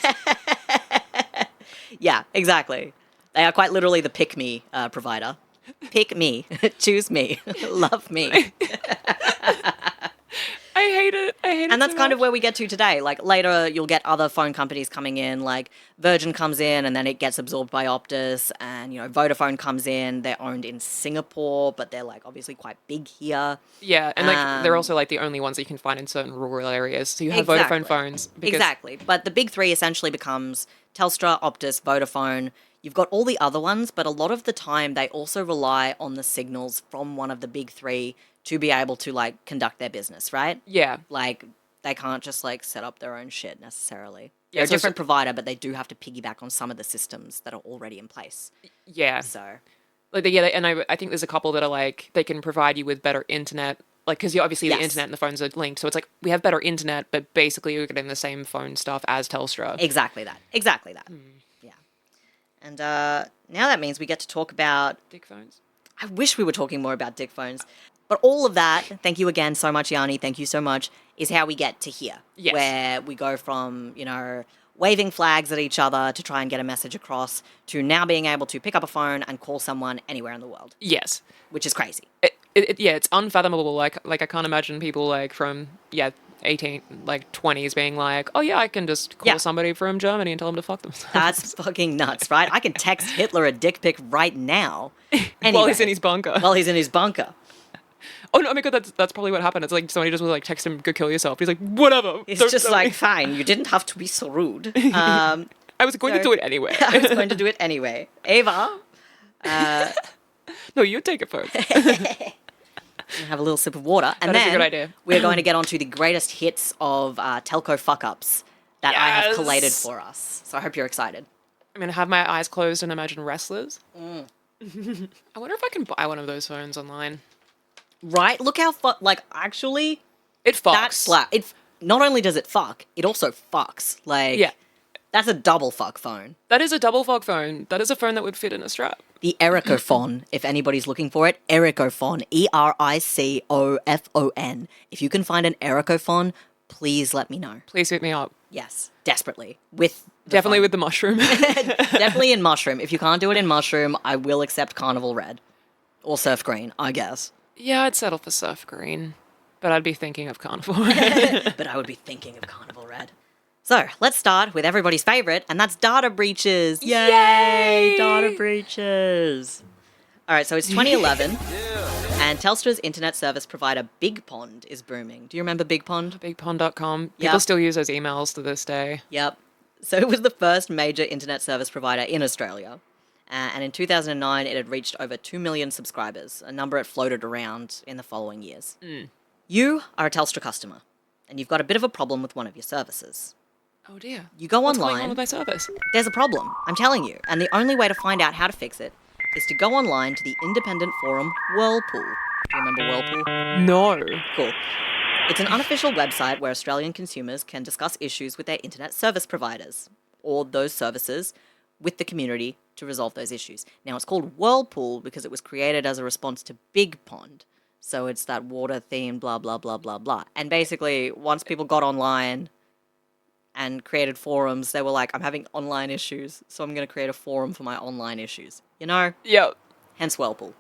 Yeah, exactly. They are quite literally the pick me provider. Pick me, choose me, love me. I hate it. And that's kind of where we get to today. Like later, you'll get other phone companies coming in, like Virgin comes in and then it gets absorbed by Optus, and Vodafone comes in. They're owned in Singapore, but they're like obviously quite big here. Yeah, and like they're also like the only ones that you can find in certain rural areas. So you have Exactly. Vodafone phones. Exactly. But the big three essentially becomes Telstra, Optus, Vodafone. You've got all the other ones, but a lot of the time they also rely on the signals from one of the big three to be able to like conduct their business, right? Yeah. Like they can't just like set up their own shit necessarily. Yeah, They're a so- different provider, but they do have to piggyback on some of the systems that are already in place. Yeah. So Like, and I think there's a couple that are like, they can provide you with better internet. Like, because obviously Yes. the internet and the phones are linked. So it's like, we have better internet, but basically you're getting the same phone stuff as Telstra. exactly that. Exactly that. Yeah. And now that means we get to talk about... Dick phones. I wish we were talking more about dick phones. But all of that, thank you again so much, Yanni, thank you so much, is how we get to here. Yes. Where we go from, waving flags at each other to try and get a message across to now being able to pick up a phone and call someone anywhere in the world, Yes. which is crazy. It's unfathomable. Like I can't imagine people like from 18, like 20s being like, oh yeah, I can just call Yeah. somebody from Germany and tell them to fuck themselves. That's fucking nuts, right? I can text Hitler a dick pic right now. While Anyway, he's in his bunker. While he's in his bunker. Oh no, oh my god, that's probably what happened. It's like somebody just was like, text him, go kill yourself. He's like, whatever. It's don't just tell me." like, fine, you didn't have to be so rude. I was going to so- do it anyway. I was going to do it anyway. Ava, No, you take it first. have a little sip of water. And That is then a good idea. we're going to get on to the greatest hits of telco fuck-ups that I have Yes. collated for us. So I hope you're excited. I'm gonna have my eyes closed and imagine wrestlers. Mm. I wonder if I can buy one of those phones online. Right? Look how actually, It fucks. that slap. Not only does it fuck, it also fucks. Like, Yeah. that's a double fuck phone. That is a double fog phone. That is a phone that would fit in a strap. The Ericophone, if anybody's looking for it, Ericophone, Ericofon. If you can find an Ericophone, please let me know. Please hit me up. Yes, desperately. With the Definitely phone. with the mushroom. Definitely in Mushroom. If you can't do it in Mushroom, I will accept Carnival Red. Or Surf Green, I guess. Yeah, I'd settle for surf green. But I'd be thinking of carnivore. But I would be thinking of Carnival Red. So, let's start with everybody's favourite, and that's data breaches. Yay! Data breaches. All right, so it's 2011, and Telstra's internet service provider Big Pond is booming. Do you remember Big Pond? BigPond.com. People Yep. still use those emails to this day. Yep. So it was the first major internet service provider in Australia. And in 2009, it had reached over 2 million subscribers, a number it floated around in the following years. You are a Telstra customer, and you've got a bit of a problem with one of your services. Oh dear. You go What's online. going on with my service? There's a problem, I'm telling you. And the only way to find out how to fix it is to go online to the independent forum Whirlpool. Do you remember Whirlpool? No. Cool. It's an unofficial website where Australian consumers can discuss issues with their internet service providers, or those services, with the community to resolve those issues. Now, it's called Whirlpool because it was created as a response to Big Pond. So it's that water theme, blah, blah, blah, blah, blah. And basically, once people got online and created forums, they were like, I'm having online issues, so I'm going to create a forum for my online issues. You know? Yep. Hence Whirlpool.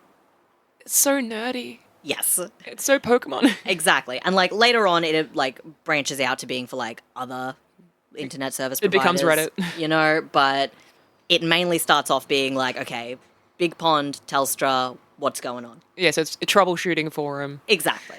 It's so nerdy. Yes. It's so Pokemon. Exactly. And like later on it like branches out to being for like other internet service It providers. becomes Reddit. You know, but it mainly starts off being like, okay, Big Pond, Telstra, what's going on? Yeah, so it's a troubleshooting forum. Exactly.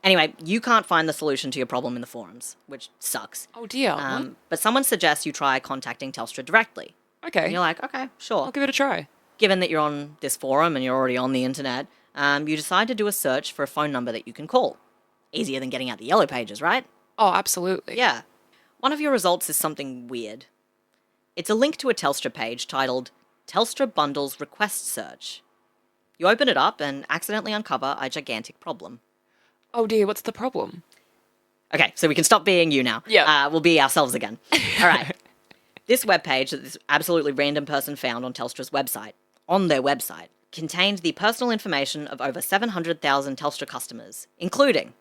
Anyway, you can't find the solution to your problem in the forums, which sucks. Oh dear. What? But someone suggests you try contacting Telstra directly. Okay. And you're like, okay, sure. I'll give it a try. Given that you're on this forum and you're already on the internet, you decide to do a search for a phone number that you can call. Easier than getting out the yellow pages, right? Oh, absolutely. Yeah. One of your results is something weird. It's a link to a Telstra page titled Telstra Bundles Request Search. You open it up and accidentally uncover a gigantic problem. Oh dear, what's the problem? Okay, so we can stop being you now. Yeah. We'll be ourselves again. All right. This webpage that this absolutely random person found on Telstra's website, on their website, contained the personal information of over 700,000 Telstra customers, including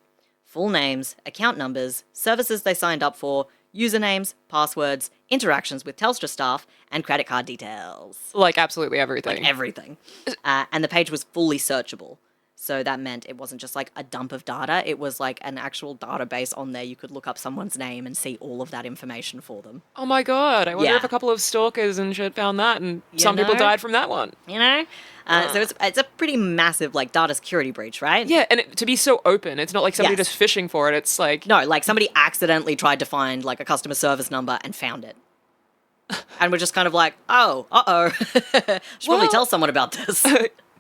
full names, account numbers, services they signed up for, usernames, passwords, interactions with Telstra staff, and credit card details. Like absolutely everything. Like everything. And the page was fully searchable. So that meant it wasn't just like a dump of data, it was like an actual database on there. You could look up someone's name and see all of that information for them. Oh my god, I wonder Yeah. if a couple of stalkers and shit found that and You some people know? died from that one. You know? So it's a pretty massive like data security breach, right? Yeah, and to be so open, it's not like somebody Yes. just fishing for it, it's like... No, like somebody accidentally tried to find like a customer service number and found it. And we're just kind of like, oh, should probably Well- tell someone about this.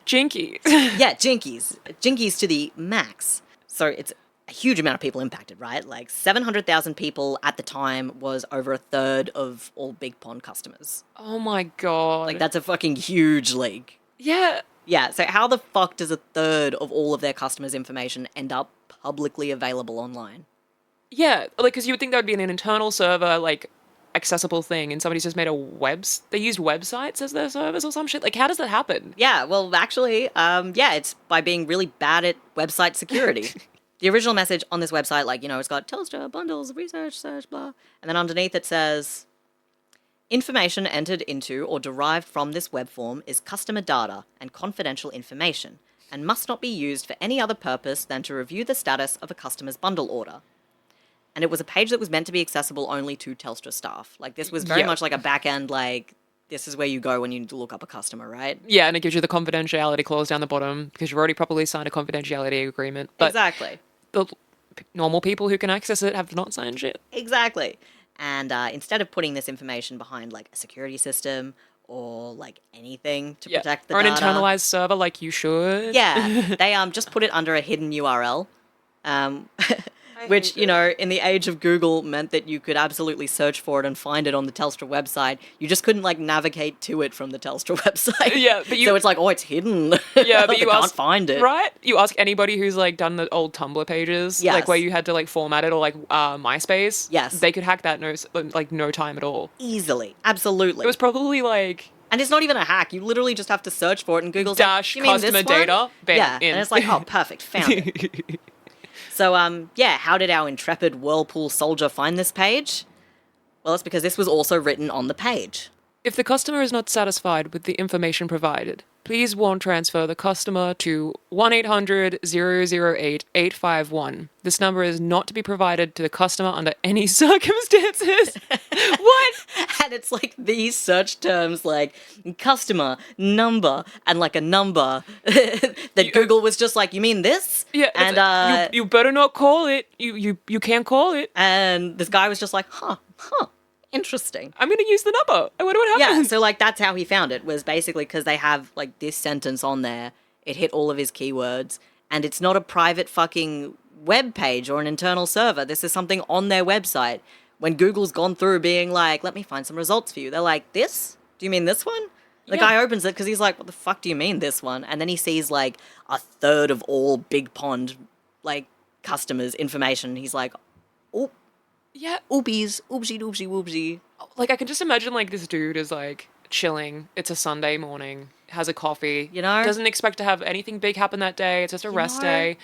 Jinky. Yeah, jinkies. Jinkies to the max. So it's a huge amount of people impacted, right? Like 700,000 people at the time was over a third of all Big Pond customers. Oh my god. Like that's a fucking huge league. Yeah. Yeah, so how the fuck does a third of all of their customers' information end up publicly available online? Yeah, like, because you would think that would be an internal server, like, accessible thing, and somebody's just made they used websites as their servers or some shit. Like, how does that happen? Yeah, well, actually, it's by being really bad at website security. The original message on this website, like, it's got Telstra, bundles, research, search, blah. And then underneath it says, information entered into or derived from this web form is customer data and confidential information and must not be used for any other purpose than to review the status of a customer's bundle order. And it was a page that was meant to be accessible only to Telstra staff. Like, this was very Yeah. much like a back-end, like, this is where you go when you need to look up a customer, right? Yeah, and it gives you the confidentiality clause down the bottom, because you've already properly signed a confidentiality agreement. But Exactly. the normal people who can access it have not signed shit. Exactly. And instead of putting this information behind, like, a security system or, like, anything to protect the or data... an internalized server like you should. Yeah, they just put it under a hidden URL. Which, in the age of Google meant that you could absolutely search for it and find it on the Telstra website. You just couldn't, like, navigate to it from the Telstra website. Yeah, but So it's like, oh, it's hidden. Yeah, but They you can't ask, find it. right? You ask anybody who's like done the old Tumblr pages, Yes. like where you had to like format it, or like MySpace. Yes. They could hack that no time at all. Easily. Absolutely. It was probably like And it's not even a hack. You literally just have to search for it, and Google's dash like, you mean this customer one? data. Bang, Yeah, in. and it's like, oh, perfect, found it. So, how did our intrepid Whirlpool soldier find this page? Well, it's because this was also written on the page. If the customer is not satisfied with the information provided, please transfer the customer to 1-800-008-851. This number is not to be provided to the customer under any circumstances. What? And it's like these search terms like customer, number, and like a number that Google was just like, you mean this? Yeah, And you better not call it. You can't call it. and this guy was just like, huh, interesting. I'm going to use the number. I wonder what Yeah, happens. so like that's how he found it, was basically because they have like this sentence on there. It hit all of his keywords, and it's not a private fucking web page or an internal server. This is something on their website. When Google's gone through being like, let me find some results for you, they're like, this? Do you mean this one? The Yeah. guy opens it because he's like, what the fuck do you mean this one? And then he sees like a third of all Big Pond like customers' information. He's like, oh, Yeah. oopies, oopsie doopsie whoopsie. Like, I can just imagine, like, this dude is, like, chilling. It's a Sunday morning, has a coffee. You know? Doesn't expect to have anything big happen that day. It's just a rest know? day.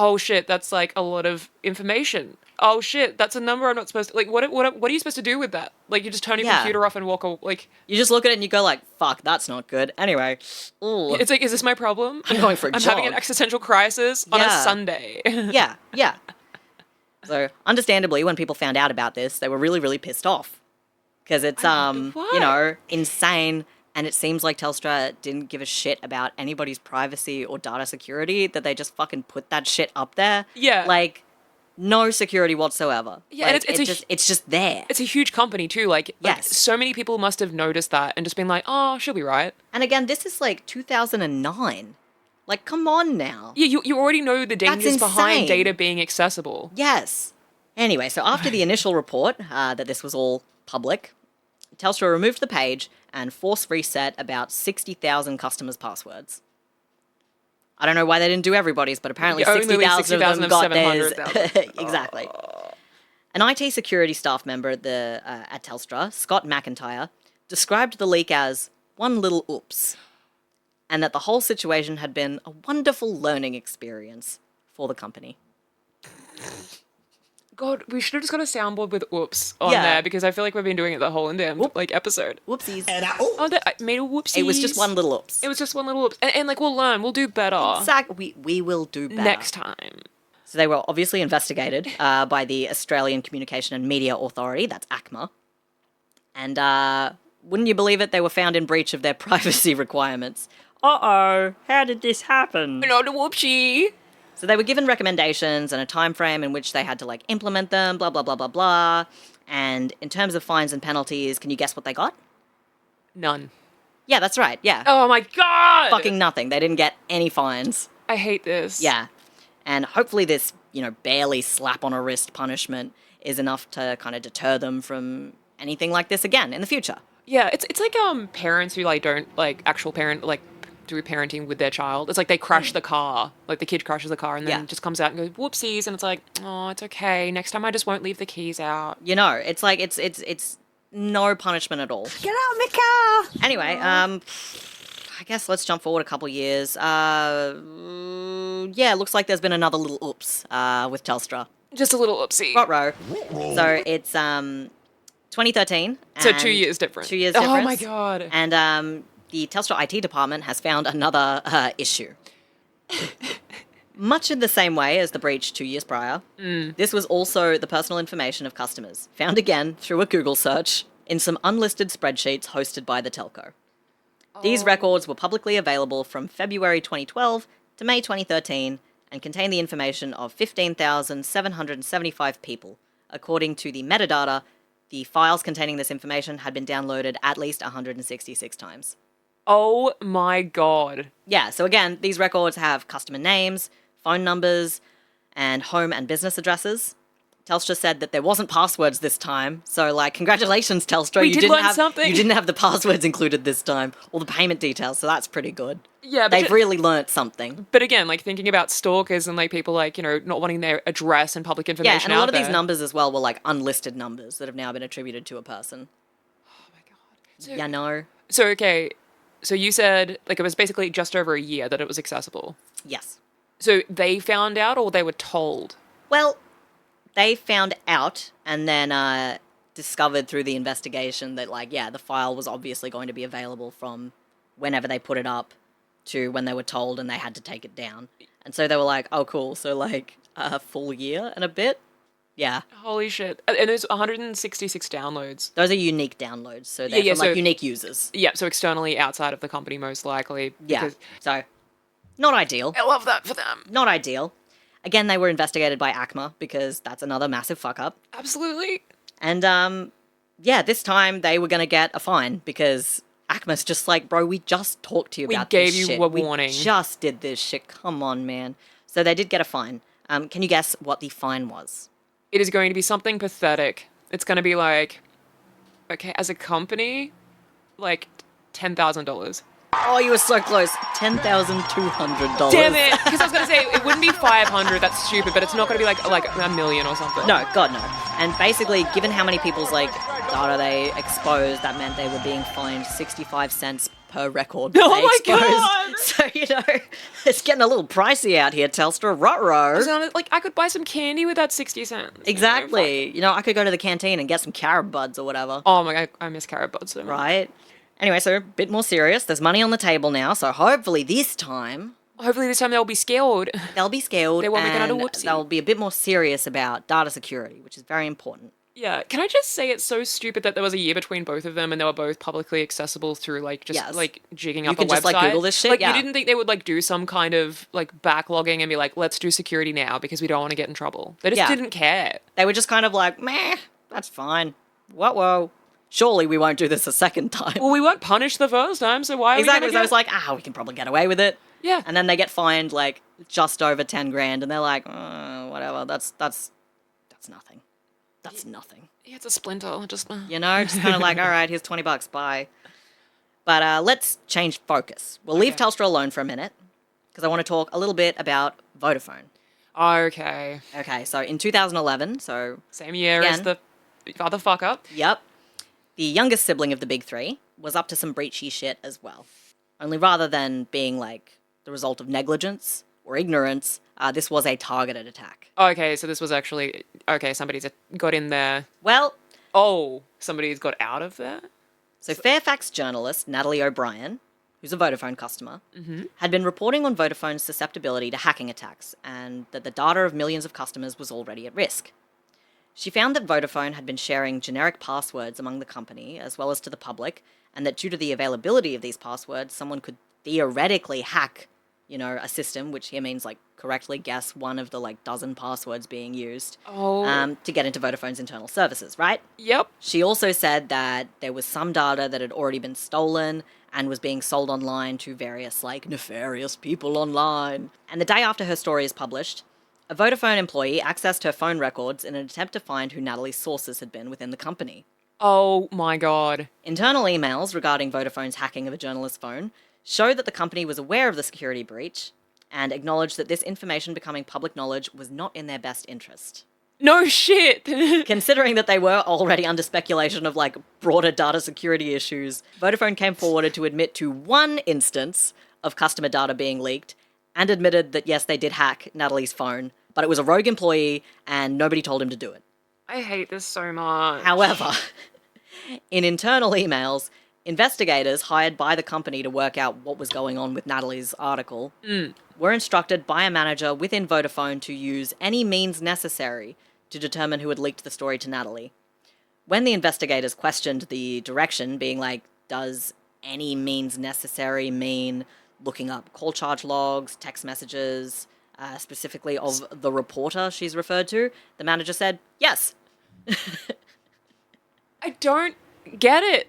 oh shit, that's like a lot of information. Oh shit, that's a number I'm not supposed to, like, what are you supposed to do with that? Like, you just turn your computer off and walk away, like... You just look at it and you go like, fuck, that's not good. Anyway, ooh. It's like, is this my problem? I'm going for a I'm jog. having an existential crisis on a Sunday. Yeah. So, understandably, when people found out about this, they were really, really pissed off. Because it's, insane, and it seems like Telstra didn't give a shit about anybody's privacy or data security, that they just fucking put that shit up there. Yeah. Like, no security whatsoever. Yeah, like, and it's just there. It's a huge company too. Like, yes. So many people must have noticed that and just been like, oh, she'll be right. And again, this is like 2009. Like, come on now. Yeah, you already know the dangers behind data being accessible. Yes. Anyway, so after the initial report that this was all public, Telstra removed the page and force reset about 60,000 customers' passwords. I don't know why they didn't do everybody's, but apparently 60,000 of them got theirs. Exactly. An IT security staff member at Telstra, Scott McIntyre, described the leak as one little oops, and that the whole situation had been a wonderful learning experience for the company. God, we should have just got a soundboard with oops on there, because I feel like we've been doing it the whole damn episode. Whoopsies. I made a whoopsie. It was just one little oops. It was just one little oops. And like, we'll learn. We'll do better. Exactly. We will do better. Next time. So they were obviously investigated by the Australian Communication and Media Authority, that's ACMA. And wouldn't you believe it, they were found in breach of their privacy requirements. Uh-oh, how did this happen? Not a whoopsie. So they were given recommendations and a time frame in which they had to, like, implement them, blah, blah, blah, blah, blah. And in terms of fines and penalties, can you guess what they got? None. Yeah, that's right, yeah. Oh my God! Fucking nothing. They didn't get any fines. I hate this. Yeah. And hopefully this, barely slap on a wrist punishment is enough to kind of deter them from anything like this again in the future. Yeah, it's like parents who like don't like actual parent like do parenting with their child. It's like they crash the car, like the kid crashes the car and then just comes out and goes whoopsies, and it's like, oh, it's okay. Next time I just won't leave the keys out. It's like it's no punishment at all. Get out of my car. Anyway, I guess let's jump forward a couple years. It looks like there's been another little oops with Telstra. Just a little oopsie. Ruh-roh. So it's 2013. So 2 years different. 2 years difference. Oh my God. And the Telstra IT department has found another issue. Much in the same way as the breach 2 years prior, this was also the personal information of customers, found again through a Google search in some unlisted spreadsheets hosted by the telco. These records were publicly available from February 2012 to May 2013 and contain the information of 15,775 people. According to the metadata, the files containing this information had been downloaded at least 166 times. Oh my God. Yeah, so again, these records have customer names, phone numbers, and home and business addresses. Telstra said that there wasn't passwords this time, so like, congratulations, Telstra. You didn't have the passwords included this time, or the payment details, so that's pretty good. Yeah, but they've really learnt something. But again, like thinking about stalkers and like people like, not wanting their address and public information out there. Yeah, and a lot of these numbers as well were like unlisted numbers that have now been attributed to a person. Oh my God. So okay, so you said like it was basically just over a year that it was accessible. Yes. So they found out or they were told? Well, they found out and then discovered through the investigation that, like, the file was obviously going to be available from whenever they put it up to when they were told and they had to take it down. And so they were like, oh, cool. So, like, a full year and a bit? Yeah. Holy shit. And there's 166 downloads. Those are unique downloads. So they're from unique users. Yeah, so externally outside of the company, most likely. Yeah. So, not ideal. I love that for them. Not ideal. Again, they were investigated by ACMA because that's another massive fuck-up. Absolutely. And, this time they were going to get a fine because ACMA's just like, bro, we just talked to you about this shit. We gave you a warning. We just did this shit. Come on, man. So they did get a fine. Can you guess what the fine was? It is going to be something pathetic. It's going to be like, okay, as a company, like $10,000. Oh, you were so close. $10,200. Damn it! Because I was going to say, it wouldn't be 500, that's stupid, but it's not going to be like $1 million or something. No, God, no. And basically, given how many people's, like, data they exposed, that meant they were being fined 65 cents per record. Oh they my exposed. God! So, it's getting a little pricey out here, Telstra. Ruh-roh. So, like, I could buy some candy with that 60 cents. Exactly. I could go to the canteen and get some carrot buds or whatever. Oh my God, I miss carrot buds so much. Right? Anyway, so a bit more serious. There's money on the table now, so hopefully this time they'll be skilled. they'll be scaled They won't make another and whoopsie. they'll be a bit more serious about data security, which is very important. Yeah, can I just say it's so stupid that there was a year between both of them and they were both publicly accessible through Yes. jigging You up can a just, website. Google this shit, Like, yeah. you didn't think they would do some kind of backlogging and be like, let's do security now because we don't want to get in trouble. They just Yeah. didn't care. They were just kind of like, meh, that's fine. Whoa. Surely we won't do this a second time. Well, we weren't punished the first time, so why? Exactly. Are So I was like, we can probably get away with it. Yeah. And then they get fined just over 10 grand, and they're like, whatever. That's nothing. That's nothing. Yeah, it's a splinter. Just Just kind of like, all right, here's $20, bye. But let's change focus. We'll leave Telstra alone for a minute because I want to talk a little bit about Vodafone. Okay. Okay, so in 2011, so Same year as Again. the other fuck up. yep, the youngest sibling of the big three was up to some breachy shit as well. Only rather than being the result of negligence or ignorance, this was a targeted attack. Okay, so this was actually somebody's got in there. Well, Somebody's got out of there. so Fairfax journalist Natalie O'Brien, who's a Vodafone customer, had been reporting on Vodafone's susceptibility to hacking attacks and that the data of millions of customers was already at risk. She found that Vodafone had been sharing generic passwords among the company as well as to the public, and that due to the availability of these passwords, someone could theoretically hack, a system, which here means correctly guess one of the dozen passwords being used to get into Vodafone's internal services, right? Yep. She also said that there was some data that had already been stolen and was being sold online to various nefarious people online. And the day after her story is published, a Vodafone employee accessed her phone records in an attempt to find who Natalie's sources had been within the company. Oh my God. Internal emails regarding Vodafone's hacking of a journalist's phone show that the company was aware of the security breach and acknowledged that this information becoming public knowledge was not in their best interest. No shit. Considering that they were already under speculation of broader data security issues, Vodafone came forward to admit to one instance of customer data being leaked and admitted that yes, they did hack Natalie's phone, but it was a rogue employee and nobody told him to do it. I hate this so much. However, in internal emails, investigators hired by the company to work out what was going on with Natalie's article were instructed by a manager within Vodafone to use any means necessary to determine who had leaked the story to Natalie. When the investigators questioned the direction, being does any means necessary mean looking up call charge logs, text messages, specifically of the reporter she's referred to, the manager said, yes. I don't get it.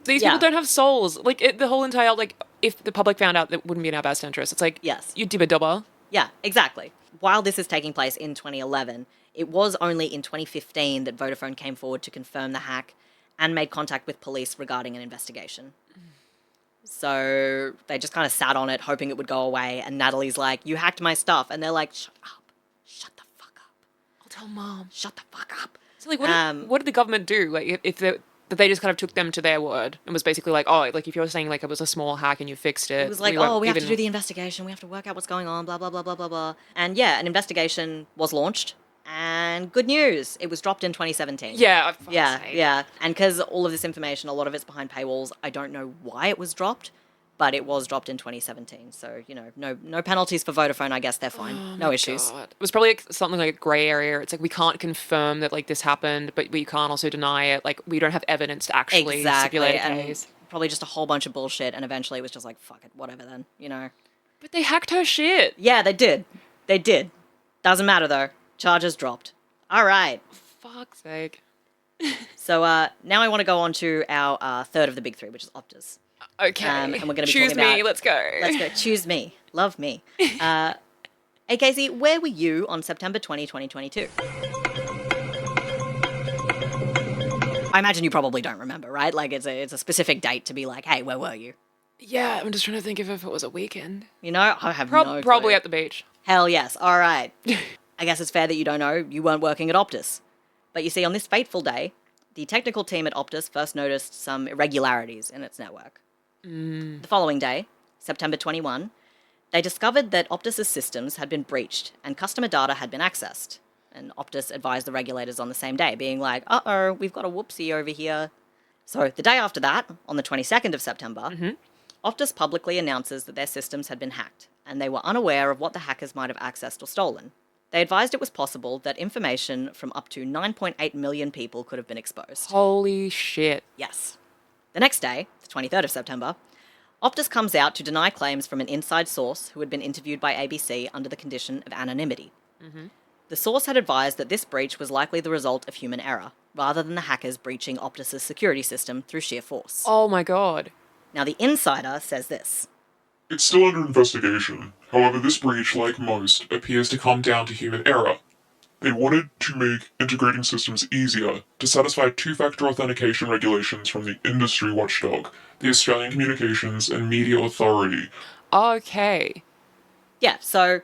These Yeah. people don't have souls. The whole entire, if the public found out, that wouldn't be in our best interest. It's Yes. you dibba-dubba. Yeah, exactly. While this is taking place in 2011, it was only in 2015 that Vodafone came forward to confirm the hack and made contact with police regarding an investigation. So they just kind of sat on it, hoping it would go away, and Natalie's like, you hacked my stuff. And they're like, shut up. Shut the fuck up. I'll tell Mom. Shut the fuck up. So, what did the government do? If they just kind of took them to their word and was basically if you're saying it was a small hack and you fixed it. It was we have to do the investigation. We have to work out what's going on, blah, blah, blah, blah, blah, blah. And yeah, an investigation was launched. And good news, it was dropped in 2017. Yeah. Yeah. And because all of this information, a lot of it's behind paywalls, I don't know why it was dropped, but it was dropped in 2017. So, no penalties for Vodafone. I guess they're fine. No issues. God. It was probably something like a grey area. It's we can't confirm that this happened, but we can't also deny it. We don't have evidence to actually stipulate a case. Probably just a whole bunch of bullshit. And eventually it was just fuck it, whatever then, But they hacked her shit. Yeah, they did. They did. Doesn't matter though. Charges dropped. All right. Fuck's sake. So now I want to go on to our third of the big three, which is Optus. Okay. And we're going to be Choose talking about... me. Let's go. Let's go. Choose me. Love me. Hey, Casey, where were you on September 20, 2022? I imagine you probably don't remember, right? It's a specific date to be hey, where were you? Yeah, I'm just trying to think if it was a weekend. I have no clue. Probably at the beach. Hell yes. All right. I guess it's fair that you don't know you weren't working at Optus. But you see, on this fateful day, the technical team at Optus first noticed some irregularities in its network. The following day, September 21, they discovered that Optus's systems had been breached and customer data had been accessed. And Optus advised the regulators on the same day, being like, uh-oh, we've got a whoopsie over here. So the day after that, on the 22nd of September, Optus publicly announces that their systems had been hacked, and they were unaware of what the hackers might have accessed or stolen. They advised it was possible that information from up to 9.8 million people could have been exposed. Holy shit. Yes. The next day, the 23rd of September, Optus comes out to deny claims from an inside source who had been interviewed by ABC under the condition of anonymity. The source had advised that this breach was likely the result of human error, rather than the hackers breaching Optus's security system through sheer force. Oh my god. Now, the insider says this. It's still under investigation. However, this breach, like most, appears to come down to human error. They wanted to make integrating systems easier to satisfy two-factor authentication regulations from the industry watchdog, the Australian Communications and Media Authority. Okay. Yeah, so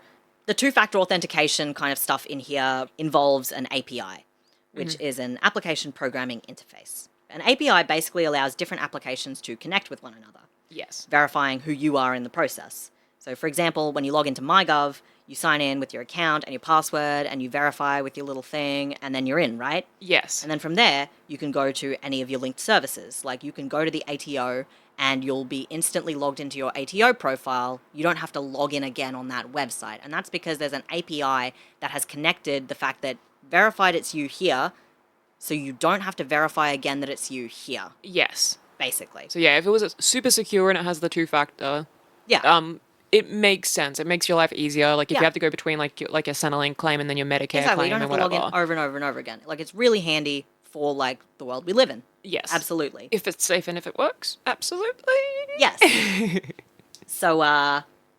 the two-factor authentication kind of stuff in here involves an API, which is an application programming interface. An API basically allows different applications to connect with one another, Yes. verifying who you are in the process. So, for example, when you log into MyGov, you sign in with your account and your password, and you verify with your little thing, and then you're in, right? Yes. And then from there, you can go to any of your linked services. Like, you can go to the ATO, and you'll be instantly logged into your ATO profile. You don't have to log in again on that website. And that's because there's an API that has connected the fact that verified it's you here, so you don't have to verify again that it's you here, Yes. basically. So yeah, if it was a super secure and it has the two-factor, Yeah. it makes sense. It makes your life easier. Like if Yeah. you have to go between like your Centrelink claim and then your Medicare Exactly. claim You don't and have to log whatever. in over and over and over again. Like, it's really handy for, like, the world we live in. Yes. Absolutely. If it's safe and if it works, absolutely. Yes. So,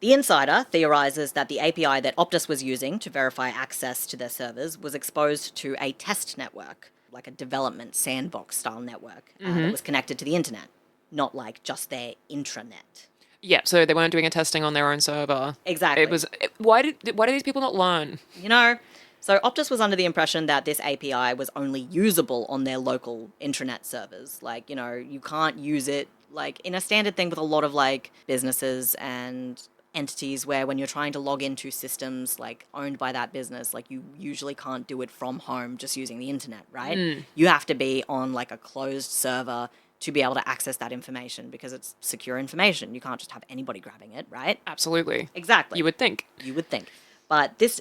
the insider theorizes that the API that Optus was using to verify access to their servers was exposed to a test network, like a development sandbox style network that was connected to the internet, not like just their intranet. Yeah, so they weren't doing a testing on their own server. Exactly. Why do these people not learn? You know, so Optus was under the impression that this API was only usable on their local intranet servers. Like, you know, you can't use it, like, in a standard thing with a lot of, like, businesses and entities where when you're trying to log into systems, like, owned by that business, like, you usually can't do it from home just using the internet, right? You have to be on, like, a closed server to be able to access that information because it's secure information. You can't just have anybody grabbing it, right? Absolutely. Exactly. You would think. You would think. But this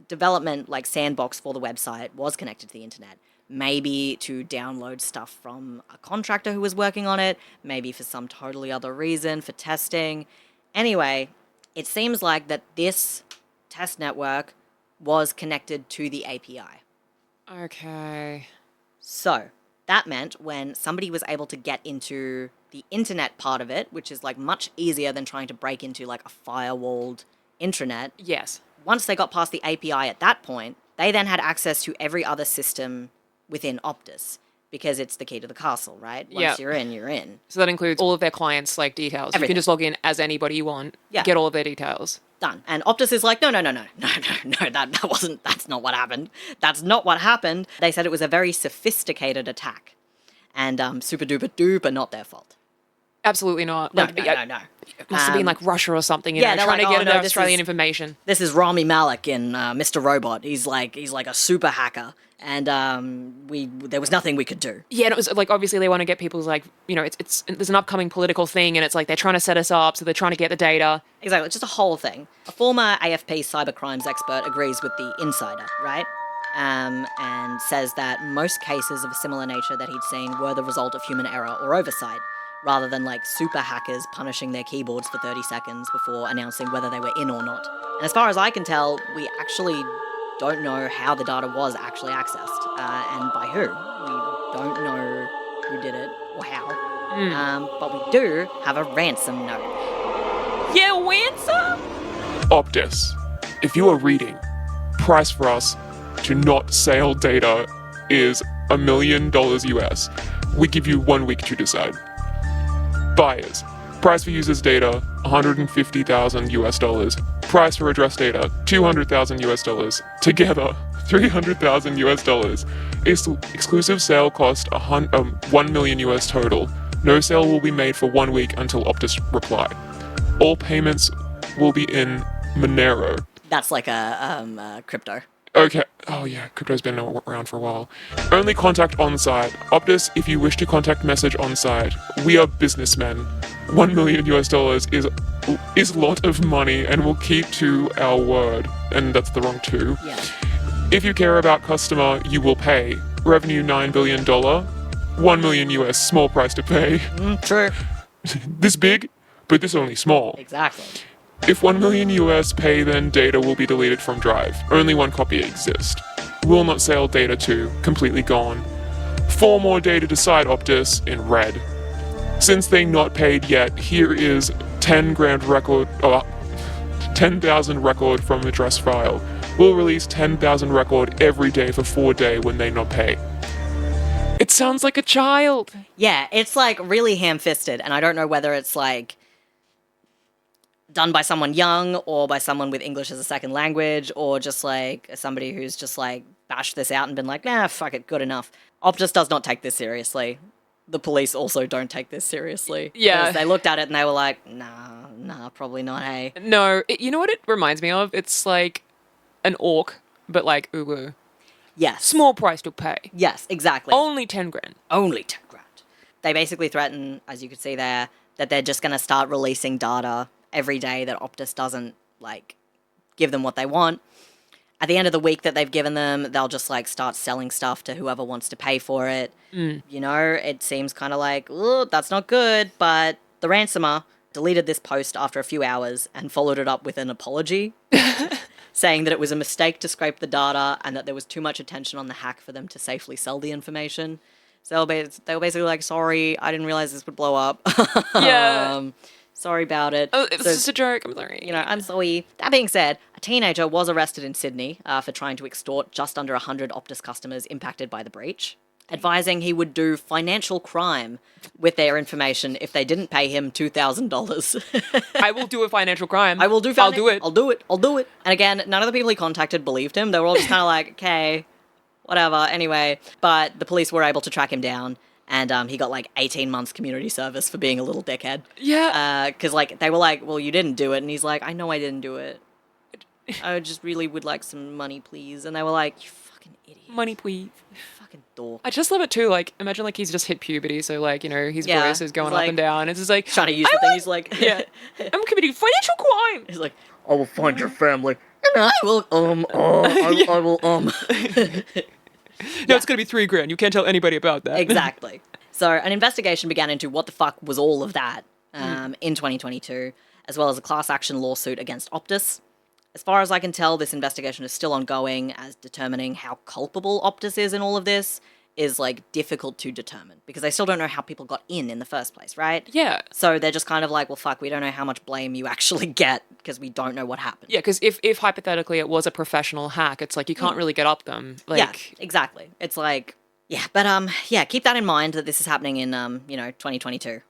development, like, sandbox for the website was connected to the internet. Maybe to download stuff from a contractor who was working on it, maybe for some totally other reason, for testing. Anyway, it seems like that this test network was connected to the API. Okay. So, that meant when somebody was able to get into the internet part of it, which is, like, much easier than trying to break into, like, a firewalled intranet, Yes. once they got past the API at that point, they then had access to every other system within Optus, because it's the key to the castle, right? Once Yep. you're in, you're in. So that includes all of their clients' like details. You Everything. can just log in as anybody you want. Yeah. Get all of their details. Done. And Optus is like, no, that's not what happened. That's not what happened. They said it was a very sophisticated attack. And super duper duper not their fault. Absolutely not. No, Like, no, yeah, no, no. It must have been like Russia or something, you yeah, know, they're trying like, to get oh, into no, this Australian is- information. This is Rami Malek in Mr. Robot. He's like a super hacker. And there was nothing we could do. Yeah, and it was like obviously they want to get people's like, you know, it's there's an upcoming political thing and it's like they're trying to set us up, so they're trying to get the data. Exactly, it's just a whole thing. A former AFP cybercrimes expert agrees with the insider, right? And says that most cases of a similar nature that he'd seen were the result of human error or oversight, rather than like super hackers punishing their keyboards for 30 seconds before announcing whether they were in or not. And as far as I can tell, we actually don't know how the data was actually accessed, and by who. We don't know who did it or how. But we do have a ransom note. Yeah, ransom? Optus, if you are reading, price for us to not sell data is $1 million US. We give you 1 week to decide. Buyers, price for users' data, $150,000 US. Price for address data, $200,000 US. Together, $300,000 US. Exclusive sale cost $1 million US total. No sale will be made for 1 week until Optus reply. All payments will be in Monero. That's like a crypto. Okay. Oh yeah, crypto's been around for a while. Only contact on-site. Optus, if you wish to contact message on-site. We are businessmen. $1 million is a lot of money, and we'll keep to our word. And that's the wrong two. Yeah. If you care about customer, you will pay. Revenue $9 billion. $1 million, small price to pay. True. This big, but this only small. Exactly. If $1 million pay, then data will be deleted from Drive. Only one copy exists. Will not sell data to, completely gone. 4 more data to side Optus in red. Since they not paid yet, here is 10,000 record from address file. We'll release 10,000 record every day for 4 days when they not pay. It sounds like a child. Yeah, it's like really ham-fisted, and I don't know whether it's like done by someone young or by someone with English as a second language or just like somebody who's just like bashed this out and been like, nah, fuck it, good enough. Optus does not take this seriously. The police also don't take this seriously. Yeah. 'Cause they looked at it and they were like, nah, probably not, hey. No, you know what it reminds me of? It's like an orc, but like uwu. Yes. Small price to pay. Yes, exactly. Only 10 grand. Only 10 grand. They basically threaten, as you could see there, that they're just going to start releasing data every day that Optus doesn't, like, give them what they want. At the end of the week that they've given them, they'll just, like, start selling stuff to whoever wants to pay for it. You know, it seems kind of like, ooh, that's not good, but the ransomer deleted this post after a few hours and followed it up with an apology, saying that it was a mistake to scrape the data and that there was too much attention on the hack for them to safely sell the information. So they were basically like, sorry, I didn't realize this would blow up. Yeah. Sorry about it. Oh, it was just a joke. I'm sorry. You know, I'm sorry. That being said, a teenager was arrested in Sydney for trying to extort just under 100 Optus customers impacted by the breach, advising he would do financial crime with their information if they didn't pay him $2,000. I will do a financial crime. I will do. I'll do it. I'll do it. I'll do it. And again, none of the people he contacted believed him. They were all just kind of like, okay, whatever. Anyway, but the police were able to track him down. And he got like 18 months community service for being a little dickhead. Yeah. Because like they were like, well, you didn't do it. And he's like, I know I didn't do it. I just really would like some money, please. And they were like, you fucking idiot. Money, please. You fucking dork. I just love it too. Like, imagine like he's just hit puberty, so like, you know, his Yeah, voice is going he's up like- and down. It's just like Trying to use the thing. He's like, yeah, I'm committing financial crime. He's like, I will find your family. And I will, I will, No, it's gonna be $3,000. You can't tell anybody about that. Exactly. So an investigation began into what the fuck was all of that in 2022, as well as a class action lawsuit against Optus. As far as I can tell, this investigation is still ongoing, as determining how culpable Optus is in all of this is like difficult to determine because they still don't know how people got in the first place, right? Yeah. So they're just kind of like, well, fuck, we don't know how much blame you actually get because we don't know what happened. Yeah, because if hypothetically it was a professional hack, it's like you can't really get up them. Like, yeah, exactly. It's like, yeah, but yeah, keep that in mind that this is happening in 2022.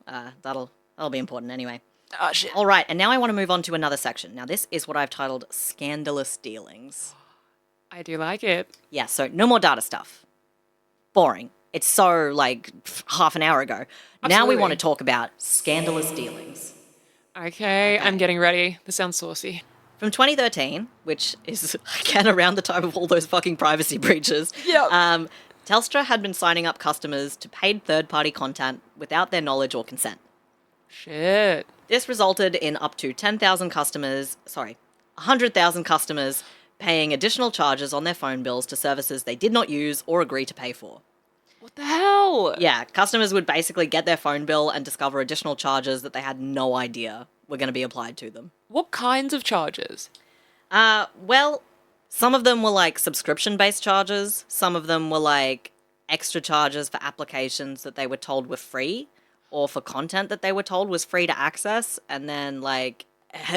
That'll be important anyway. oh shit. All right, and now I want to move on to another section. Now this is what I've titled Scandalous Dealings. I do like it. Yeah, so no more data stuff. Boring. It's so like half an hour ago. Now we Absolutely. want to talk about scandalous dealings. Okay, I'm getting ready. This sounds saucy. From 2013, which is again around the time of all those fucking privacy breaches. Yep. Telstra had been signing up customers to paid third-party content without their knowledge or consent. Shit. This resulted in up to 100,000 customers paying additional charges on their phone bills to services they did not use or agree to pay for. What the hell? Yeah, customers would basically get their phone bill and discover additional charges that they had no idea were going to be applied to them. What kinds of charges? Well, some of them were like subscription-based charges. Some of them were like extra charges for applications that they were told were free or for content that they were told was free to access. And then like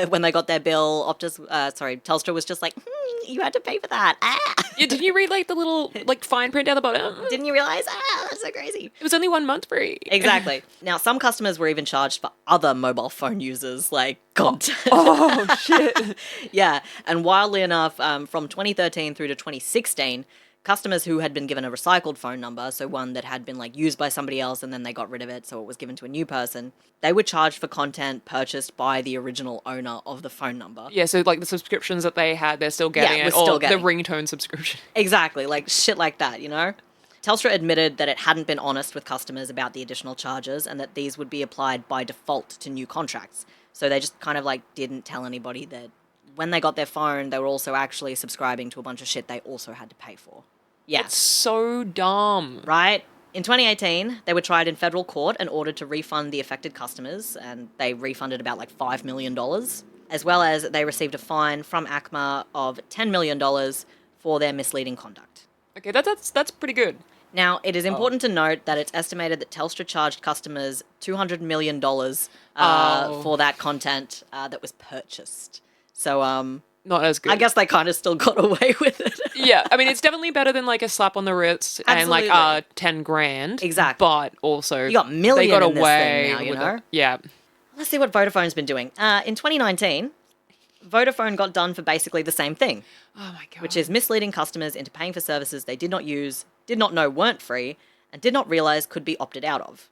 when they got their bill, Telstra was just like, you had to pay for that. Yeah, didn't you read like the little like fine print down the bottom? Didn't you realize? That's so crazy. It was only 1 month free. Exactly. Now, some customers were even charged for other mobile phone users, like content. Oh, shit. Yeah, and wildly enough, from 2013 through to 2016, customers who had been given a recycled phone number, so one that had been like used by somebody else and then they got rid of it, so it was given to a new person, they were charged for content purchased by the original owner of the phone number. Yeah, so like the subscriptions that they had, they're still getting Yeah, it, we're still or getting. the ringtone subscription. Exactly, like shit like that, you know? Telstra admitted that it hadn't been honest with customers about the additional charges and that these would be applied by default to new contracts. So they just kind of like didn't tell anybody that when they got their phone, they were also actually subscribing to a bunch of shit they also had to pay for. Yeah. It's so dumb. Right? In 2018, they were tried in federal court and ordered to refund the affected customers, and they refunded about like $5 million, as well as they received a fine from ACMA of $10 million for their misleading conduct. Okay, that's pretty good. Now, it is important to note that it's estimated that Telstra charged customers $200 million for that content that was purchased. So, Not as good. I guess they kind of still got away with it. Yeah, I mean, it's definitely better than like a slap on the wrist and like Absolutely. 10 grand. Exactly. But also, You got million they got in this away thing now, you with know? it. Yeah. Let's see what Vodafone's been doing. In 2019, Vodafone got done for basically the same thing, Oh my God. which is misleading customers into paying for services they did not use, did not know weren't free, and did not realize could be opted out of.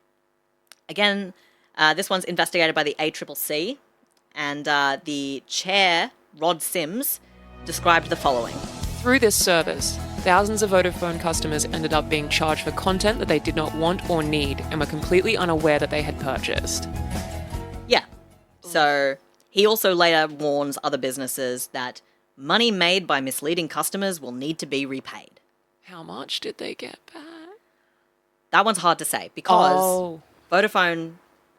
Again, this one's investigated by the ACCC, and the chair, Rod Sims, described the following. Through this service, thousands of Vodafone customers ended up being charged for content that they did not want or need and were completely unaware that they had purchased. Yeah. So he also later warns other businesses that money made by misleading customers will need to be repaid. How much did they get back? That one's hard to say because Oh. Vodafone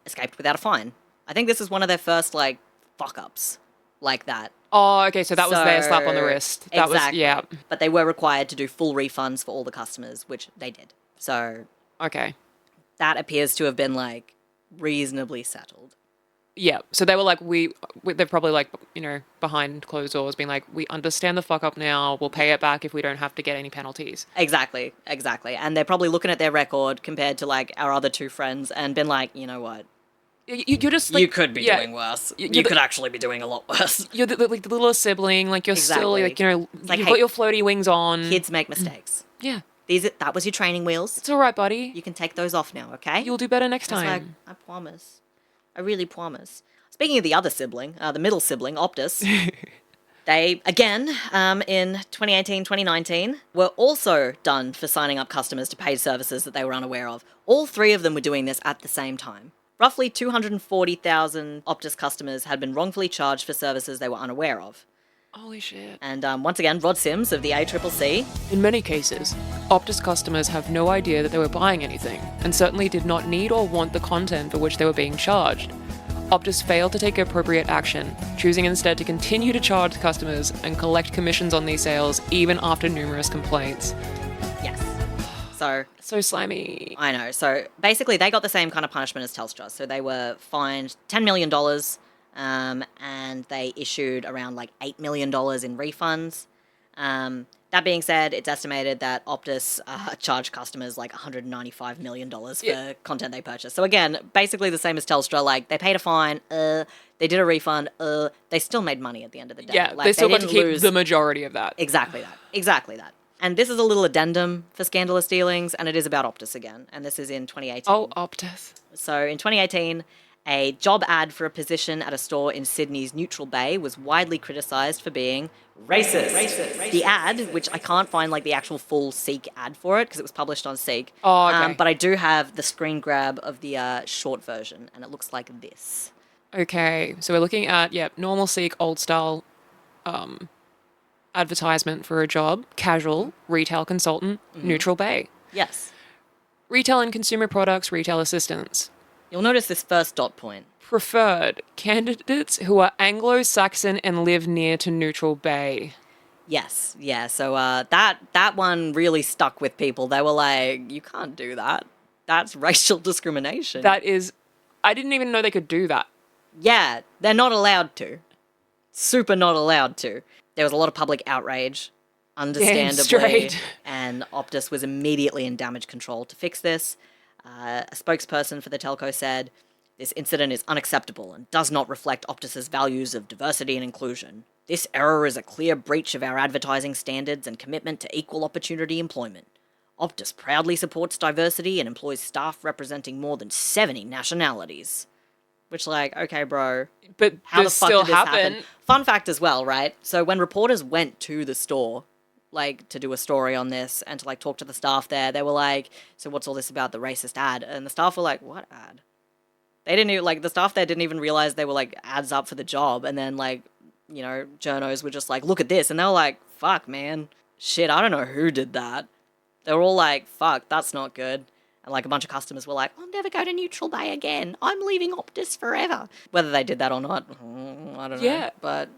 escaped without a fine. I think this is one of their first like fuck-ups like that. Oh, okay, so that was their slap on the wrist. That exactly. was, yeah. But they were required to do full refunds for all the customers, which they did. So Okay. that appears to have been like reasonably settled. Yeah, so they were like, they're probably like, you know, behind closed doors being like, we understand the fuck up now, we'll pay it back if we don't have to get any penalties. Exactly. And they're probably looking at their record compared to like our other two friends and been like, you know what? You're just like... You could be yeah, doing worse. you're You the- could actually be doing a lot worse. You're like the little sibling, like you're still Exactly. like, you know, like, you've hey, got your floaty wings on. Kids make mistakes. Yeah, That was your training wheels. it's all right, buddy. You can take those off now, okay? You'll do better next It's like, time. I promise. I really promise. Speaking of the other sibling, the middle sibling, Optus, they, again, in 2018, 2019, were also done for signing up customers to paid services that they were unaware of. All three of them were doing this at the same time. Roughly 240,000 Optus customers had been wrongfully charged for services they were unaware of. Holy shit. And once again, Rod Sims of the ACCC. In many cases, Optus customers have no idea that they were buying anything, and certainly did not need or want the content for which they were being charged. Optus failed to take appropriate action, choosing instead to continue to charge customers and collect commissions on these sales even after numerous complaints. Yes. So slimy. I know. So basically, they got the same kind of punishment as Telstra. So they were fined $10 million, and they issued around like $8 million in refunds. That being said, it's estimated that Optus charged customers like $195 million for content they purchased. So again, basically the same as Telstra. Like they paid a fine, they did a refund, they still made money at the end of the day. Yeah, like, they still got to didn't keep lose the majority of that. Exactly that. And this is a little addendum for scandalous dealings, and it is about Optus again. And this is in 2018. Oh, Optus. So in 2018, a job ad for a position at a store in Sydney's Neutral Bay was widely criticised for being racist. The ad, which I can't find like the actual full Seek ad for it because it was published on Seek. Oh, okay. But I do have the screen grab of the short version, and it looks like this. Okay, so we're looking at, normal Seek, old style advertisement for a job, casual, retail consultant, Neutral Bay. Yes. Retail and consumer products, retail assistants. You'll notice this first dot point. Preferred, candidates who are Anglo-Saxon and live near to Neutral Bay. Yes, yeah. So that one really stuck with people. They were like, "You can't do that. That's racial discrimination." That is, I didn't even know they could do that. Yeah, they're not allowed to. Super not allowed to. There was a lot of public outrage, understandably, straight. and Optus was immediately in damage control to fix this. A spokesperson for the telco said, This incident is unacceptable and does not reflect Optus's values of diversity and inclusion. This error is a clear breach of our advertising standards and commitment to equal opportunity employment. Optus proudly supports diversity and employs staff representing more than 70 nationalities. Which, like, okay, bro. But how the this fuck still did this happen? happen. Fun fact as well, right? So when reporters went to the store, like, to do a story on this and to, like, talk to the staff there, they were like, so what's all this about the racist ad? And the staff were like, what ad? They didn't even, like, the staff there didn't even realize they were, like, ads up for the job. And then, like, you know, journos were just like, look at this. And they were like, fuck, man. Shit, I don't know who did that. They were all like, fuck, that's not good. And, like, a bunch of customers were like, I'll never go to Neutral Bay again. I'm leaving Optus forever. Whether they did that or not, I don't know. Yeah. But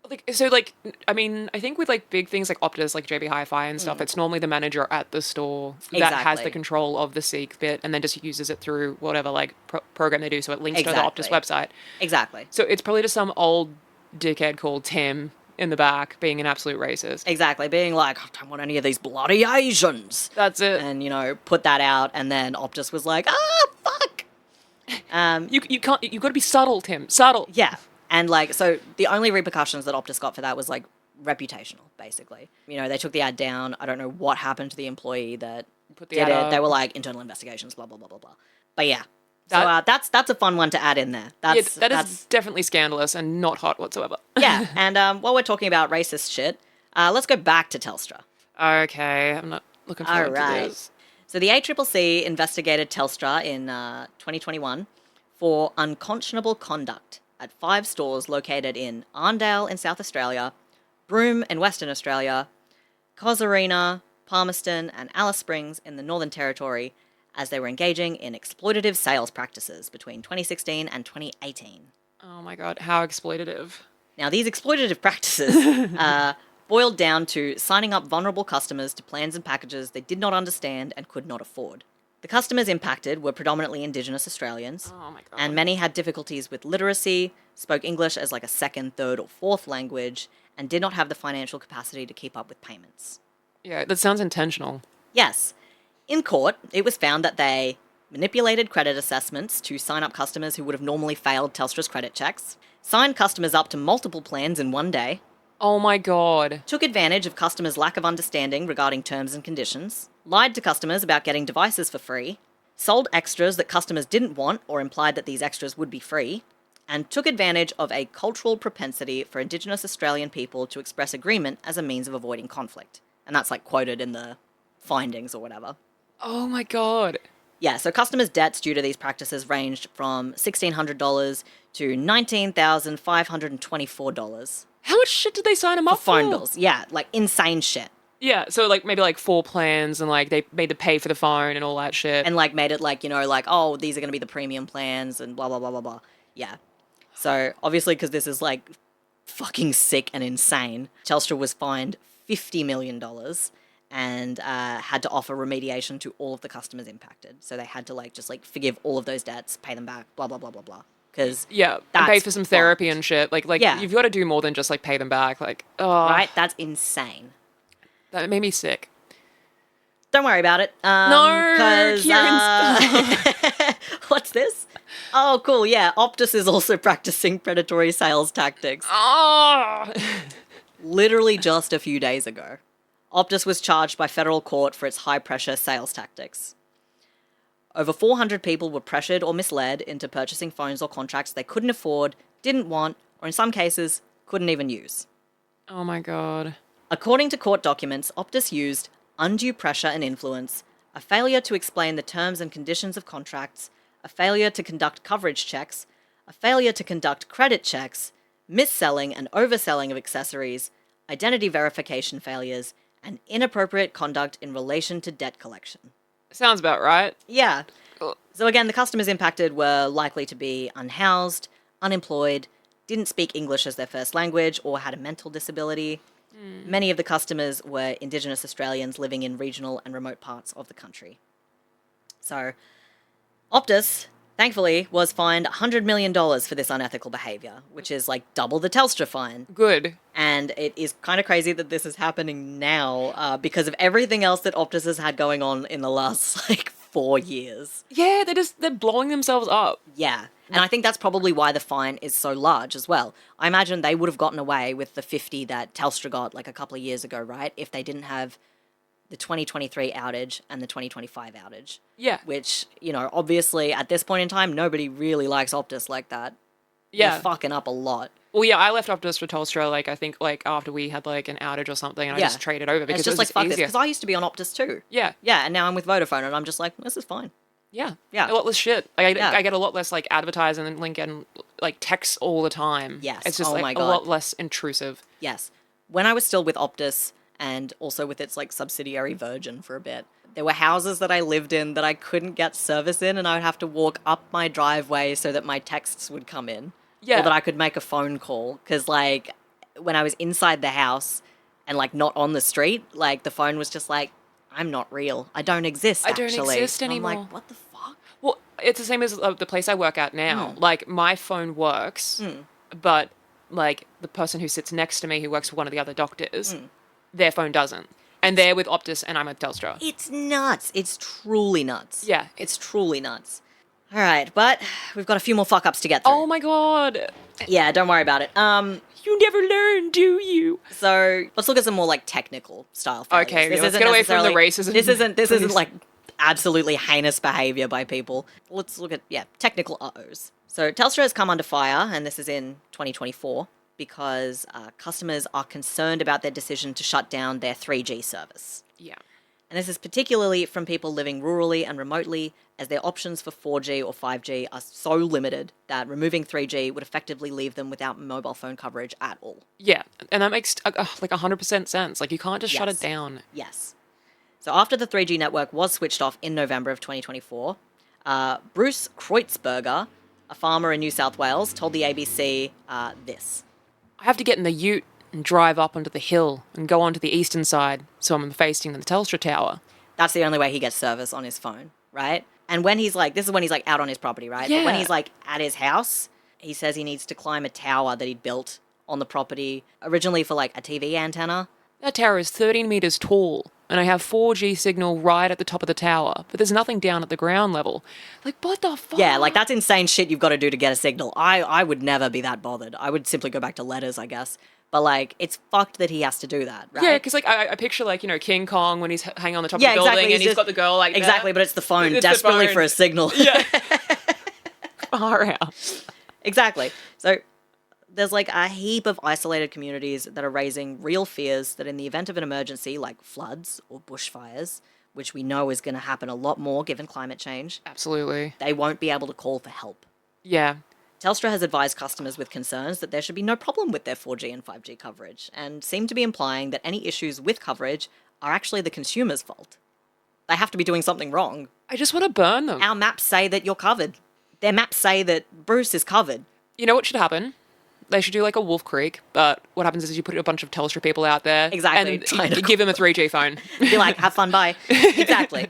Like, so, like, I mean, I think with, like, big things like Optus, like JB Hi-Fi and stuff, it's normally the manager at the store that has Exactly. the control of the Seek bit and then just uses it through whatever, like, program they do, so it links to the Exactly. Optus website. exactly. So it's probably just some old dickhead called Tim in the back being an absolute racist. Exactly. Being like, I don't want any of these bloody Asians. That's it. And, you know, put that out. And then Optus was like, fuck. You can't, you've got to be subtle, Tim. Subtle. Yeah. And, like, so the only repercussions that Optus got for that was, like, reputational, basically. You know, they took the ad down. I don't know what happened to the employee that Put the did ad it. up. They were like, internal investigations, blah, blah, blah, blah, blah. But yeah. So that's a fun one to add in there. Yeah, That's, that that's, is definitely scandalous and not hot whatsoever. yeah. And while we're talking about racist shit, let's go back to Telstra. Okay, I'm not looking forward to this. So the ACCC investigated Telstra in 2021 for unconscionable conduct at 5 stores located in Arndale in South Australia, Broome in Western Australia, Casuarina, Palmerston and Alice Springs in the Northern Territory as they were engaging in exploitative sales practices between 2016 and 2018. Oh my god, how exploitative. Now, these exploitative practices boiled down to signing up vulnerable customers to plans and packages they did not understand and could not afford. The customers impacted were predominantly Indigenous Australians, Oh my god. and many had difficulties with literacy, spoke English as like a second, third, or fourth language, and did not have the financial capacity to keep up with payments. Yeah, that sounds intentional. Yes. In court, it was found that they manipulated credit assessments to sign up customers who would have normally failed Telstra's credit checks, signed customers up to multiple plans in one day, Oh my god. took advantage of customers' lack of understanding regarding terms and conditions, lied to customers about getting devices for free, sold extras that customers didn't want or implied that these extras would be free, and took advantage of a cultural propensity for Indigenous Australian people to express agreement as a means of avoiding conflict. And that's like quoted in the findings or whatever. Oh my god. Yeah, so customers' debts due to these practices ranged from $1,600 to $19,524 How much shit did they sign him for up phone bills. Yeah, like insane shit. Yeah, so like maybe like 4 plans and like they made the pay for the phone and all that shit. And like made it like, you know, like, oh, these are going to be the premium plans and blah, blah, blah, blah, blah. Yeah. So obviously, because this is like fucking sick and insane, Telstra was fined $50 million and had to offer remediation to all of the customers impacted. So they had to like just like forgive all of those debts, pay them back, blah, blah, blah, blah, blah. Because yeah, and pay for some therapy and shit. Like Yeah. you've got to do more than just like pay them back. Like, oh, right? That's insane. that made me sick. Don't worry about it. No, 'cause, Ciaran's- what's this? Oh, cool. Yeah, Optus is also practicing predatory sales tactics. Oh, Literally just a few days ago, Optus was charged by federal court for its high-pressure sales tactics. Over 400 people were pressured or misled into purchasing phones or contracts they couldn't afford, didn't want, or in some cases, couldn't even use. oh my god. According to court documents, Optus used undue pressure and influence, a failure to explain the terms and conditions of contracts, a failure to conduct coverage checks, a failure to conduct credit checks, mis-selling and overselling of accessories, identity verification failures, and inappropriate conduct in relation to debt collection. Sounds about right. Yeah. Ugh. So again, the customers impacted were likely to be unhoused, unemployed, didn't speak English as their first language, or had a mental disability. Many of the customers were Indigenous Australians living in regional and remote parts of the country. So, Optus, thankfully, was fined $100 million for this unethical behaviour, which is like double the Telstra fine. Good. And it is kind of crazy that this is happening now because of everything else that Optus has had going on in the last, like, 4 years. Yeah, they're blowing themselves up. Yeah. And I think that's probably why the fine is so large as well. I imagine they would have gotten away with the 50 that Telstra got like a couple of years ago, right? If they didn't have the 2023 outage and the 2025 outage. Yeah. Which, obviously at this point in time, nobody really likes Optus like that. Yeah. They're fucking up a lot. Well, yeah, I left Optus for Telstra, I think, after we had, an outage or something, and I just traded over because it's just it was fuck this. easier. Because I used to be on Optus too. Yeah. Yeah, and now I'm with Vodafone, and I'm just like, this is fine. Yeah. Yeah. A lot less shit. I Yeah. get a lot less, advertising and and texts all the time. Yes. It's just, Oh my a God. lot less intrusive. Yes. When I was still with Optus, and also with its subsidiary Virgin for a bit, there were houses that I lived in that I couldn't get service in, and I would have to walk up my driveway so that my texts would come in. Yeah. Or that I could make a phone call. Because, when I was inside the house and, not on the street, the phone was just I'm not real. I don't exist, I don't actually. exist And anymore. I'm like, what the fuck? Well, it's the same as the place I work at now. My phone works, but, the person who sits next to me who works for one of the other doctors, their phone doesn't. And they're with Optus and I'm with Telstra. It's nuts. It's truly nuts. Yeah. It's truly nuts. All right, but we've got a few more fuck-ups to get through. Oh my God. Yeah, don't worry about it. You never learn, do you? So let's look at some more technical style failures. Okay, This let's isn't get away from the necessarily- racism. This isn't absolutely heinous behavior by people. Let's look at technical uh-ohs. So Telstra has come under fire, and this is in 2024, because customers are concerned about their decision to shut down their 3G service. Yeah. And this is particularly from people living rurally and remotely, as their options for 4G or 5G are so limited that removing 3G would effectively leave them without mobile phone coverage at all. Yeah, and that makes 100% sense. You can't just shut it down. Yes. So after the 3G network was switched off in November of 2024, Bruce Kreutzberger, a farmer in New South Wales, told the ABC this. I have to get in the ute and drive up onto the hill and go onto the eastern side so I'm facing the Telstra tower. That's the only way he gets service on his phone, right? And when he's this is when he's out on his property, right? Yeah. But when he's at his house, he says he needs to climb a tower that he'd built on the property, originally for a TV antenna. That tower is 13 meters tall, and I have 4G signal right at the top of the tower, but there's nothing down at the ground level. What the fuck? Yeah, that's insane shit you've got to do to get a signal. I would never be that bothered. I would simply go back to letters, I guess. But it's fucked that he has to do that, right? Yeah, because I picture King Kong when he's hanging on the top Yeah, of the building exactly. and he's got the girl there. Exactly, but it's the phone It's the desperately phone. for a signal. Yeah. Far out. Exactly. So there's a heap of isolated communities that are raising real fears that in the event of an emergency like floods or bushfires, which we know is going to happen a lot more given climate change, Absolutely. they won't be able to call for help. Yeah. Telstra has advised customers with concerns that there should be no problem with their 4G and 5G coverage, and seem to be implying that any issues with coverage are actually the consumer's fault. They have to be doing something wrong. I just want to burn them. Our maps say that you're covered. Their maps say that Bruce is covered. You know what should happen? They should do a Wolf Creek, but what happens is you put a bunch of Telstra people out there. Exactly. And you give them a 3G phone. Be like, have fun, bye. Exactly.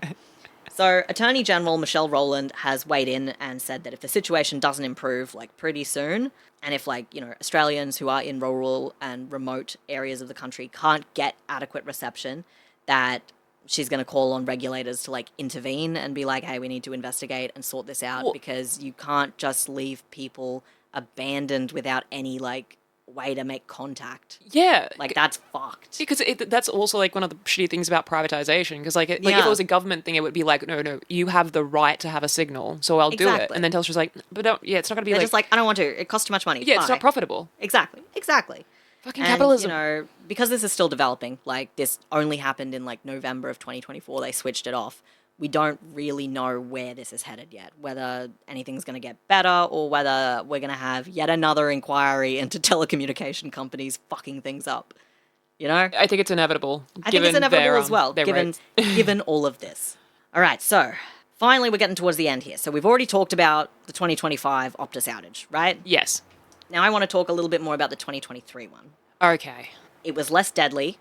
So Attorney General Michelle Rowland has weighed in and said that if the situation doesn't improve pretty soon, and if Australians who are in rural and remote areas of the country can't get adequate reception, that she's going to call on regulators to intervene and be like, hey, we need to investigate and sort this out, because you can't just leave people abandoned without any way to make contact. Yeah. That's fucked. Because that's also one of the shitty things about privatization. Because if it was a government thing, it would be no, you have the right to have a signal, so I'll do it. Exactly. And then Telstra's but don't, it's not going to be They're just I don't want to. It costs too much money. yeah, Bye. it's not profitable. Exactly. Fucking And, capitalism. because this is still developing, this only happened in November of 2024, they switched it off. We don't really know where this is headed yet, whether anything's going to get better or whether we're going to have yet another inquiry into telecommunication companies fucking things up. I think it's inevitable. I think it's inevitable as well, their given given all of this. All right, so finally we're getting towards the end here. So we've already talked about the 2025 Optus outage, right? Yes. Now I want to talk a little bit more about the 2023 one. Okay. It was less deadly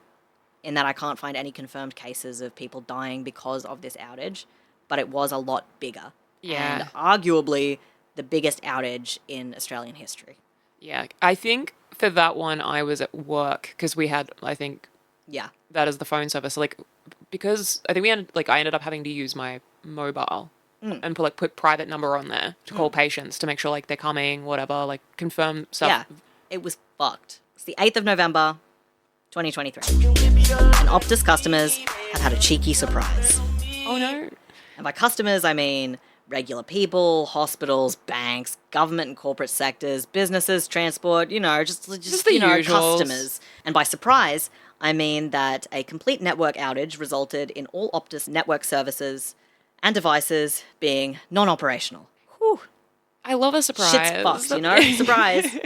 in that I can't find any confirmed cases of people dying because of this outage, but it was a lot bigger. Yeah. And arguably the biggest outage in Australian history. Yeah. I think for that one, I was at work because we had, I think, Yeah. that as the phone service. Because I think we ended, I ended up having to use my mobile and put private number on there to call patients to make sure like they're coming, whatever, like confirm stuff. Yeah, it was fucked. It's the 8th of November, 2023. And Optus customers have had a cheeky surprise. Oh no. And by customers, I mean regular people, hospitals, banks, government and corporate sectors, businesses, transport, just the usuals. Customers. And by surprise, I mean that a complete network outage resulted in all Optus network services and devices being non-operational. Whew. I love a surprise. Shit's fucked, Surprise.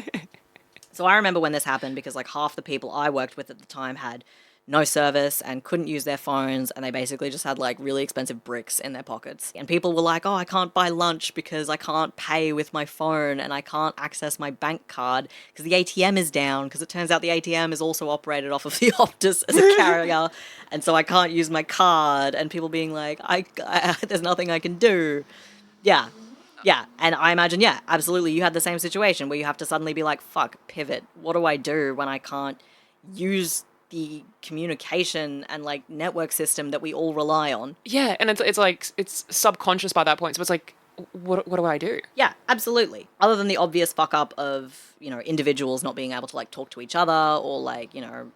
So I remember when this happened because like half the people I worked with at the time had no service and couldn't use their phones, and they basically just had like really expensive bricks in their pockets. And people were like, oh, I can't buy lunch because I can't pay with my phone and I can't access my bank card because the ATM is down, because it turns out the ATM is also operated off of the Optus as a carrier, and so I can't use my card, and people being like, I there's nothing I can do. Yeah, and I imagine, absolutely, you had the same situation where you have to suddenly be like, fuck, pivot, what do I do when I can't use the communication and like network system that we all rely on? Yeah, and it's like it's subconscious by that point. So it's like, what do I do? Yeah, absolutely. Other than the obvious fuck up of individuals not being able to like talk to each other or like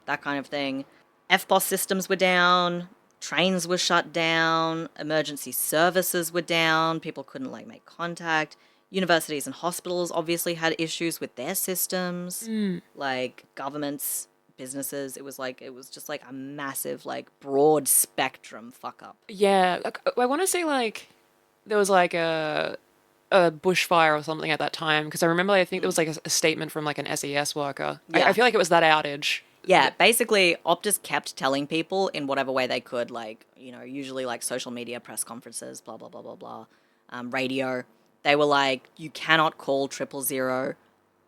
that kind of thing. FBOS systems were down. Trains were shut down. Emergency services were down. People couldn't like make contact. Universities and hospitals obviously had issues with their systems. Like governments, businesses, it was just like a massive like broad spectrum fuck up. Yeah, I want to say like there was like a bushfire or something at that time, because I remember I think there was like a statement from like an SES worker. Yeah. I feel like it was that outage. Yeah, basically Optus kept telling people in whatever way they could, like usually like social media, press conferences, blah blah blah blah blah, radio. They were like, you cannot call 000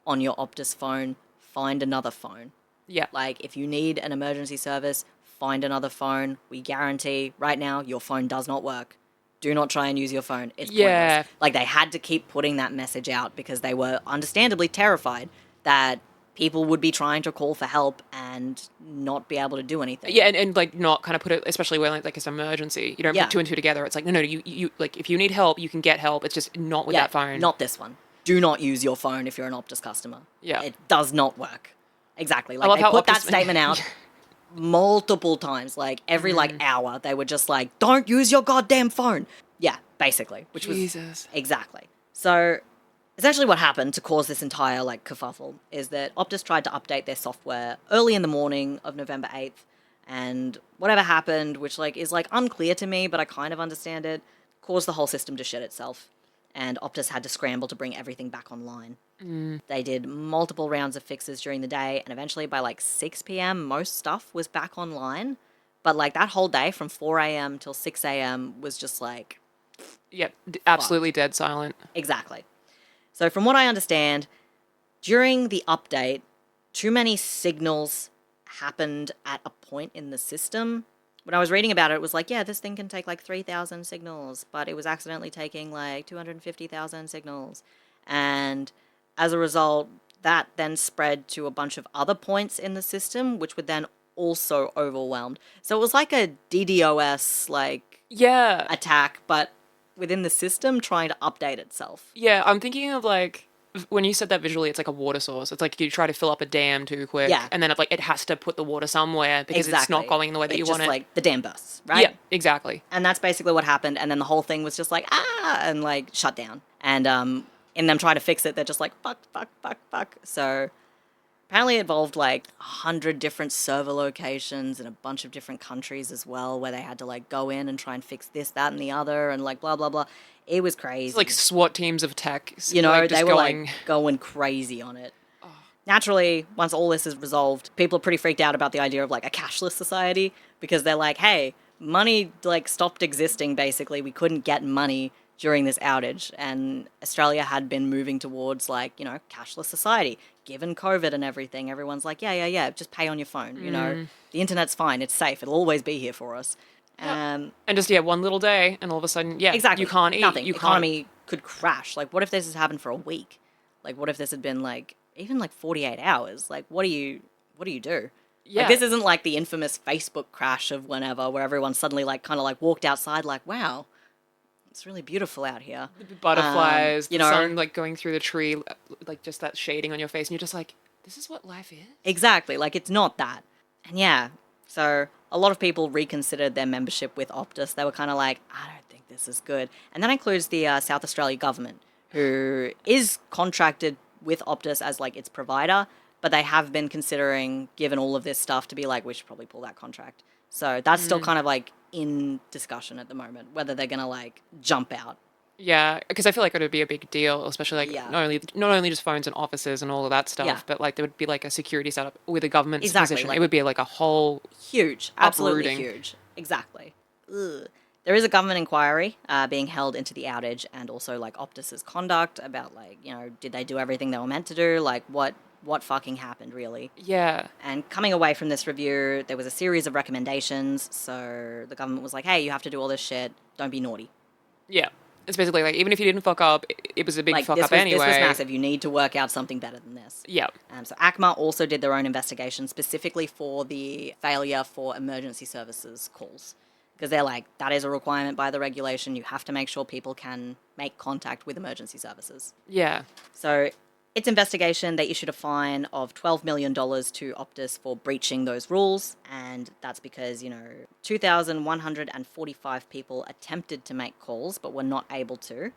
on your Optus phone. Find another phone. Yeah. Like, if you need an emergency service, find another phone. We guarantee right now your phone does not work. Do not try and use your phone. It's pointless. Like, they had to keep putting that message out because they were understandably terrified that people would be trying to call for help and not be able to do anything. Yeah, and like not kind of put it, especially when like it's an emergency. You don't put two and two together. It's like, no, you like if you need help, you can get help. It's just not with that phone. Not this one. Do not use your phone if you're an Optus customer. Yeah. It does not work. Exactly. Like, they put that statement out multiple times. Like, every, hour, they were just like, don't use your goddamn phone. Yeah, basically. Which Jesus. was... Exactly. So, essentially what happened to cause this entire, kerfuffle is that Optus tried to update their software early in the morning of November 8th, and whatever happened, which, is, unclear to me, but I kind of understand it, caused the whole system to shit itself. And Optus had to scramble to bring everything back online. They did multiple rounds of fixes during the day, and eventually by 6 p.m, most stuff was back online. But that whole day from 4 a.m. till 6 a.m. was just Yep, absolutely dead silent. Exactly. So from what I understand, during the update, too many signals happened at a point in the system. When I was reading about it, it was this thing can take 3,000 signals, but it was accidentally taking 250,000 signals. And as a result, that then spread to a bunch of other points in the system, which would then also overwhelmed. So it was like a DDoS, attack, but within the system trying to update itself. Yeah, I'm thinking of when you said that visually, it's like a water source. It's like you try to fill up a dam too quick, and then it has to put the water somewhere because it's not going the way that you want it. Just the dam bursts, right? Yeah, exactly. And that's basically what happened. And then the whole thing was just and shut down. And in them trying to fix it, they're just fuck. So apparently it involved 100 different server locations in a bunch of different countries as well, where they had to go in and try and fix this, that, and the other, and blah blah blah. It was crazy. It's SWAT teams of tech. They were going crazy on it. Oh. Naturally, once all this is resolved, people are pretty freaked out about the idea of a cashless society, because they're hey, money stopped existing basically. We couldn't get money during this outage, and Australia had been moving towards cashless society. Given COVID and everything, everyone's yeah, just pay on your phone. The internet's fine, it's safe, it'll always be here for us. And just one little day, and all of a sudden, exactly, you can't eat. Nothing. Economy could crash. What if this has happened for a week? What if this had been even 48 hours? What do you do? Yeah. This isn't the infamous Facebook crash of whenever, where everyone suddenly kind of walked outside wow, it's really beautiful out here. The butterflies, you the know, sun like going through the tree, like just that shading on your face, and you're just like, this is what life is. Exactly. Like, it's not that. And yeah, so a lot of people reconsidered their membership with Optus. They were kind of like, I don't think this is good. And that includes the South Australia government, who is contracted with Optus as like its provider, but they have been considering, given all of this stuff, to be like, we should probably pull that contract. So that's still kind of like in discussion at the moment, whether they're going to like jump out. Yeah, because I feel like it would be a big deal, especially like Yeah. not only just phones and offices and all of that stuff, Yeah. but like there would be like a security setup with a government Exactly, position. like- It would be like a whole Huge. Absolutely Uprooting. huge. Exactly. Ugh. There is a government inquiry being held into the outage and also like Optus's conduct about like, you know, did they do everything they were meant to do? Like what fucking happened really? yeah. And coming away from this review, there was a series of recommendations. So the government was like, hey, you have to do all this shit. Don't be naughty. Yeah. It's basically like even if you didn't fuck up, it was a big Like fuck this up was, anyway. This was massive. You need to work out something better than this. Yeah. So ACMA also did their own investigation specifically for the failure for emergency services calls. Because they're like, that is a requirement by the regulation. You have to make sure people can make contact with emergency services. Yeah. So its investigation, they issued a fine of $12 million to Optus for breaching those rules. And that's because, you know, 2,145 people attempted to make calls but were not able to.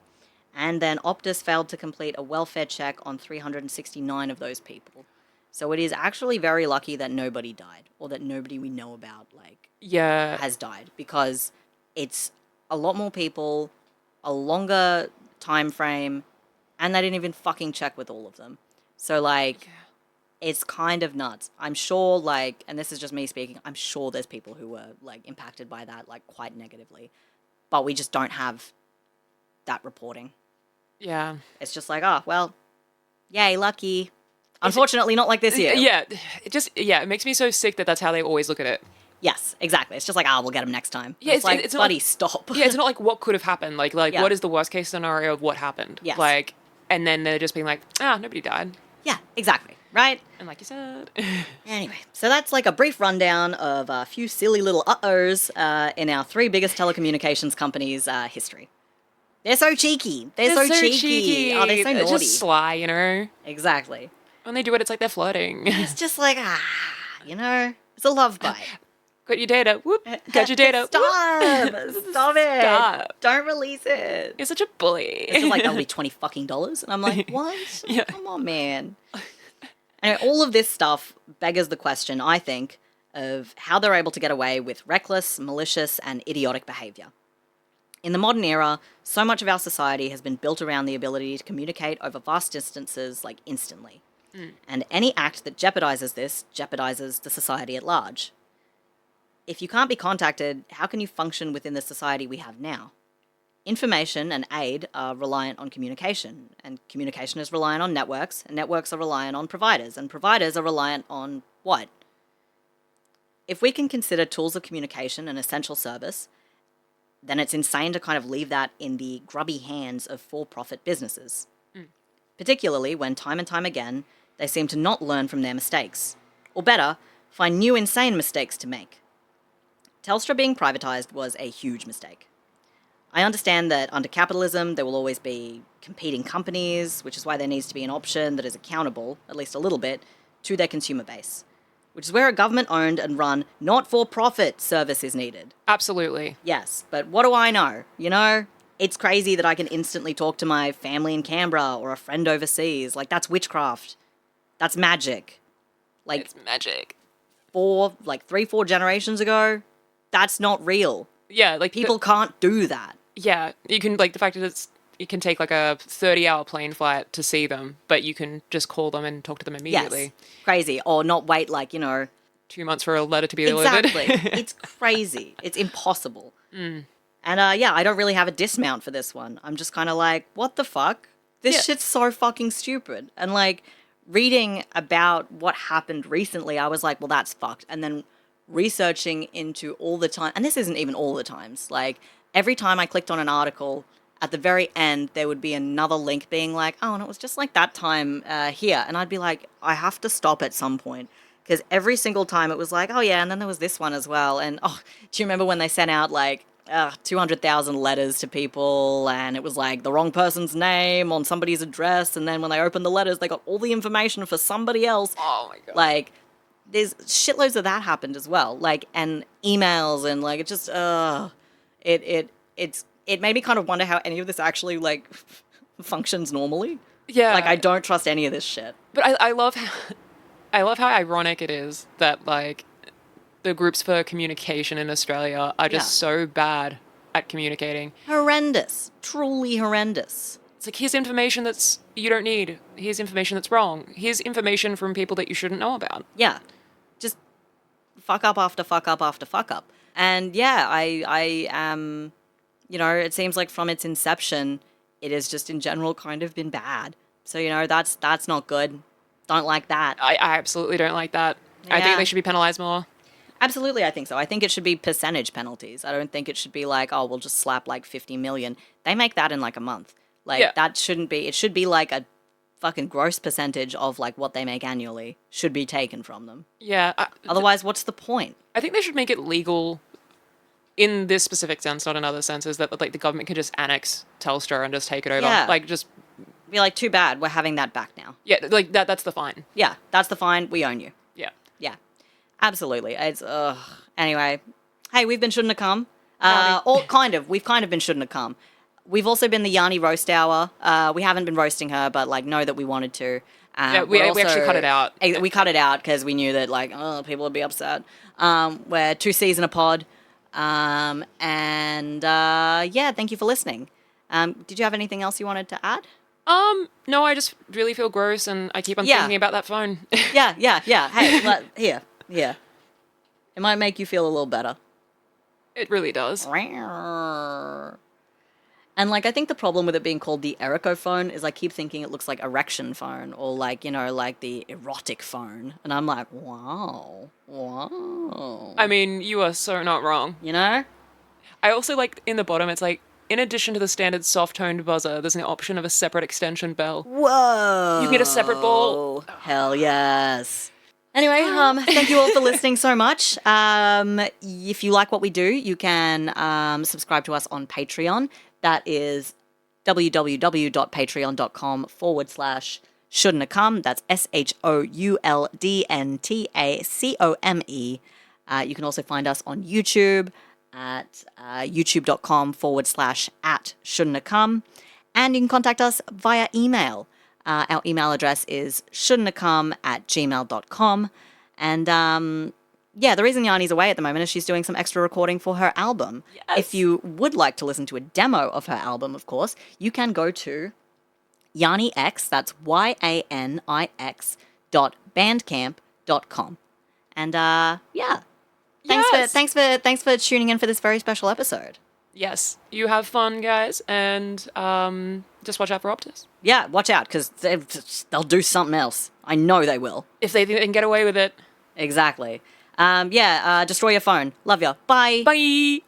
And then Optus failed to complete a welfare check on 369 of those people. So it is actually very lucky that nobody died, or that nobody we know about, like, Yeah. has died, because it's a lot more people, a longer time frame, and they didn't even fucking check with all of them. So, like, it's kind of nuts. I'm sure, like, and this is just me speaking, I'm sure there's people who were, like, impacted by that, like, quite negatively. But we just don't have that reporting. Yeah. It's just like, oh, well, yay, lucky. Unfortunately, not like this year. Yeah. It makes me so sick that that's how they always look at it. Yes, exactly. It's just like, we'll get them next time. Yeah, It's like, it's not buddy, like- stop. Yeah, it's not like what could have happened. Like Yeah. what is the worst case scenario of what happened? Yes. Like, and then they're just being like, nobody died. Yeah, exactly. Right? And like you said, Anyway, so that's like a brief rundown of a few silly little uh-ohs in our three biggest telecommunications companies' history. They're so cheeky. They're so cheeky. Oh, they're so It's naughty. just sly, you know. Exactly. When they do it, it's like they're flirting. It's just like, you know, it's a love bite. Got your data. Whoop. Got your data. Stop. Stop it. Stop. Don't release it. You're such a bully. It's just like, that'll be $20 fucking. And I'm like, what? Yeah. Come on, man. Anyway, all of this stuff beggars the question, I think, of how they're able to get away with reckless, malicious, and idiotic behavior. In the modern era, so much of our society has been built around the ability to communicate over vast distances, like, instantly. And any act that jeopardizes this jeopardizes the society at large. If you can't be contacted, how can you function within the society we have now? Information and aid are reliant on communication, and communication is reliant on networks, and networks are reliant on providers, and providers are reliant on what? If we can consider tools of communication an essential service, then it's insane to kind of leave that in the grubby hands of for-profit businesses. Particularly when time and time again, they seem to not learn from their mistakes. Or better, find new insane mistakes to make. Telstra being privatised was a huge mistake. I understand that under capitalism, there will always be competing companies, which is why there needs to be an option that is accountable, at least a little bit, to their consumer base. Which is where a government-owned and run, not-for-profit service is needed. Absolutely. Yes, but what do I know? You know, it's crazy that I can instantly talk to my family in Canberra or a friend overseas. Like, that's witchcraft. That's magic. Like, It's magic. 3-4 generations ago, that's not real. Yeah, like People can't do that. Yeah, you can like the fact that it can take like a 30-hour plane flight to see them, but you can just call them and talk to them immediately. Yes, crazy. Or not wait, 2 months for a letter to be delivered. exactly. It's crazy. It's impossible. And I don't really have a dismount for this one. I'm just kind of like, what the fuck? This Yeah. shit's so fucking stupid. And reading about what happened recently, I was like, well, that's fucked. And then researching into all the time, and this isn't even all the times, every time I clicked on an article, at the very end, there would be another link being like, oh, and it was just like that time here. And I'd be like, I have to stop at some point. Because every single time it was like, oh yeah, and then there was this one as well. And do you remember when they sent out 200,000 letters to people, and it was like the wrong person's name on somebody's address, and then when they opened the letters, they got all the information for somebody else. Oh my God. Like, there's shitloads of that happened as well. Like, and emails, and like, it just, it made me kind of wonder how any of this actually, like, functions normally. Yeah. Like, I don't trust any of this shit. But I love how ironic it is that, like, the groups for communication in Australia are just so bad at communicating. Horrendous. Truly horrendous. It's like, here's information that's you don't need. Here's information that's wrong. Here's information from people that you shouldn't know about. Yeah. Just fuck up after fuck up after fuck up. And yeah, I am, you know, it seems like from its inception, it has just in general kind of been bad. So, you know, that's not good. Don't like that. I absolutely don't like that. I think Yeah. they should be penalized more. Absolutely, I think so. I think it should be percentage penalties. I don't think it should be like, oh, we'll just slap like 50 million. They make that in like a month. Like, that shouldn't be, it should be like a fucking gross percentage of like what they make annually should be taken from them. Yeah. Otherwise, what's the point? I think they should make it legal in this specific sense, not in other senses, that like the government could just annex Telstra and just take it over. Yeah. Like, just, Be like, too bad, we're having that back now. yeah, like that's the fine. Yeah, that's the fine, we own you. Yeah. Yeah, absolutely. It's, anyway. Hey, we've been Shouldn't Have Come. We've kind of been Shouldn't Have Come. We've also been the Yanni Roast Hour. We haven't been roasting her, but like, know that we wanted to. Yeah, we actually cut it out. We cut it out because we knew that like, people would be upset. We're 2 C's in a pod. Yeah, thank you for listening. Did you have anything else you wanted to add? No, I just really feel gross and I keep on Yeah. thinking about that phone. Yeah. Hey, here. It might make you feel a little better. It really does. And like, I think the problem with it being called the Erico phone is I keep thinking it looks like erection phone or like, you know, like the erotic phone. And I'm like, wow. I mean, you are so not wrong. You know? I also like in the bottom, it's like, in addition to the standard soft-toned buzzer, there's an option of a separate extension bell. Whoa. You can get a separate ball. Hell yes. Anyway, thank you all for listening so much. If you like what we do, you can subscribe to us on Patreon. That is www.patreon.com/shouldntacome. That's SHOULDNTACOME. You can also find us on YouTube at youtube.com/@shouldntacome. And you can contact us via email. Our email address is shouldntacome@gmail.com. And yeah, the reason Yanni's away at the moment is she's doing some extra recording for her album. Yes. If you would like to listen to a demo of her album, of course, you can go to YanniX, that's YANIX.bandcamp.com. And yeah. Thanks for tuning in for this very special episode. Yes. You have fun, guys, and just watch out for Optus. Yeah, watch out, because they'll do something else. I know they will. If they think they can get away with it. Exactly. Destroy your phone. Love ya. Bye. Bye!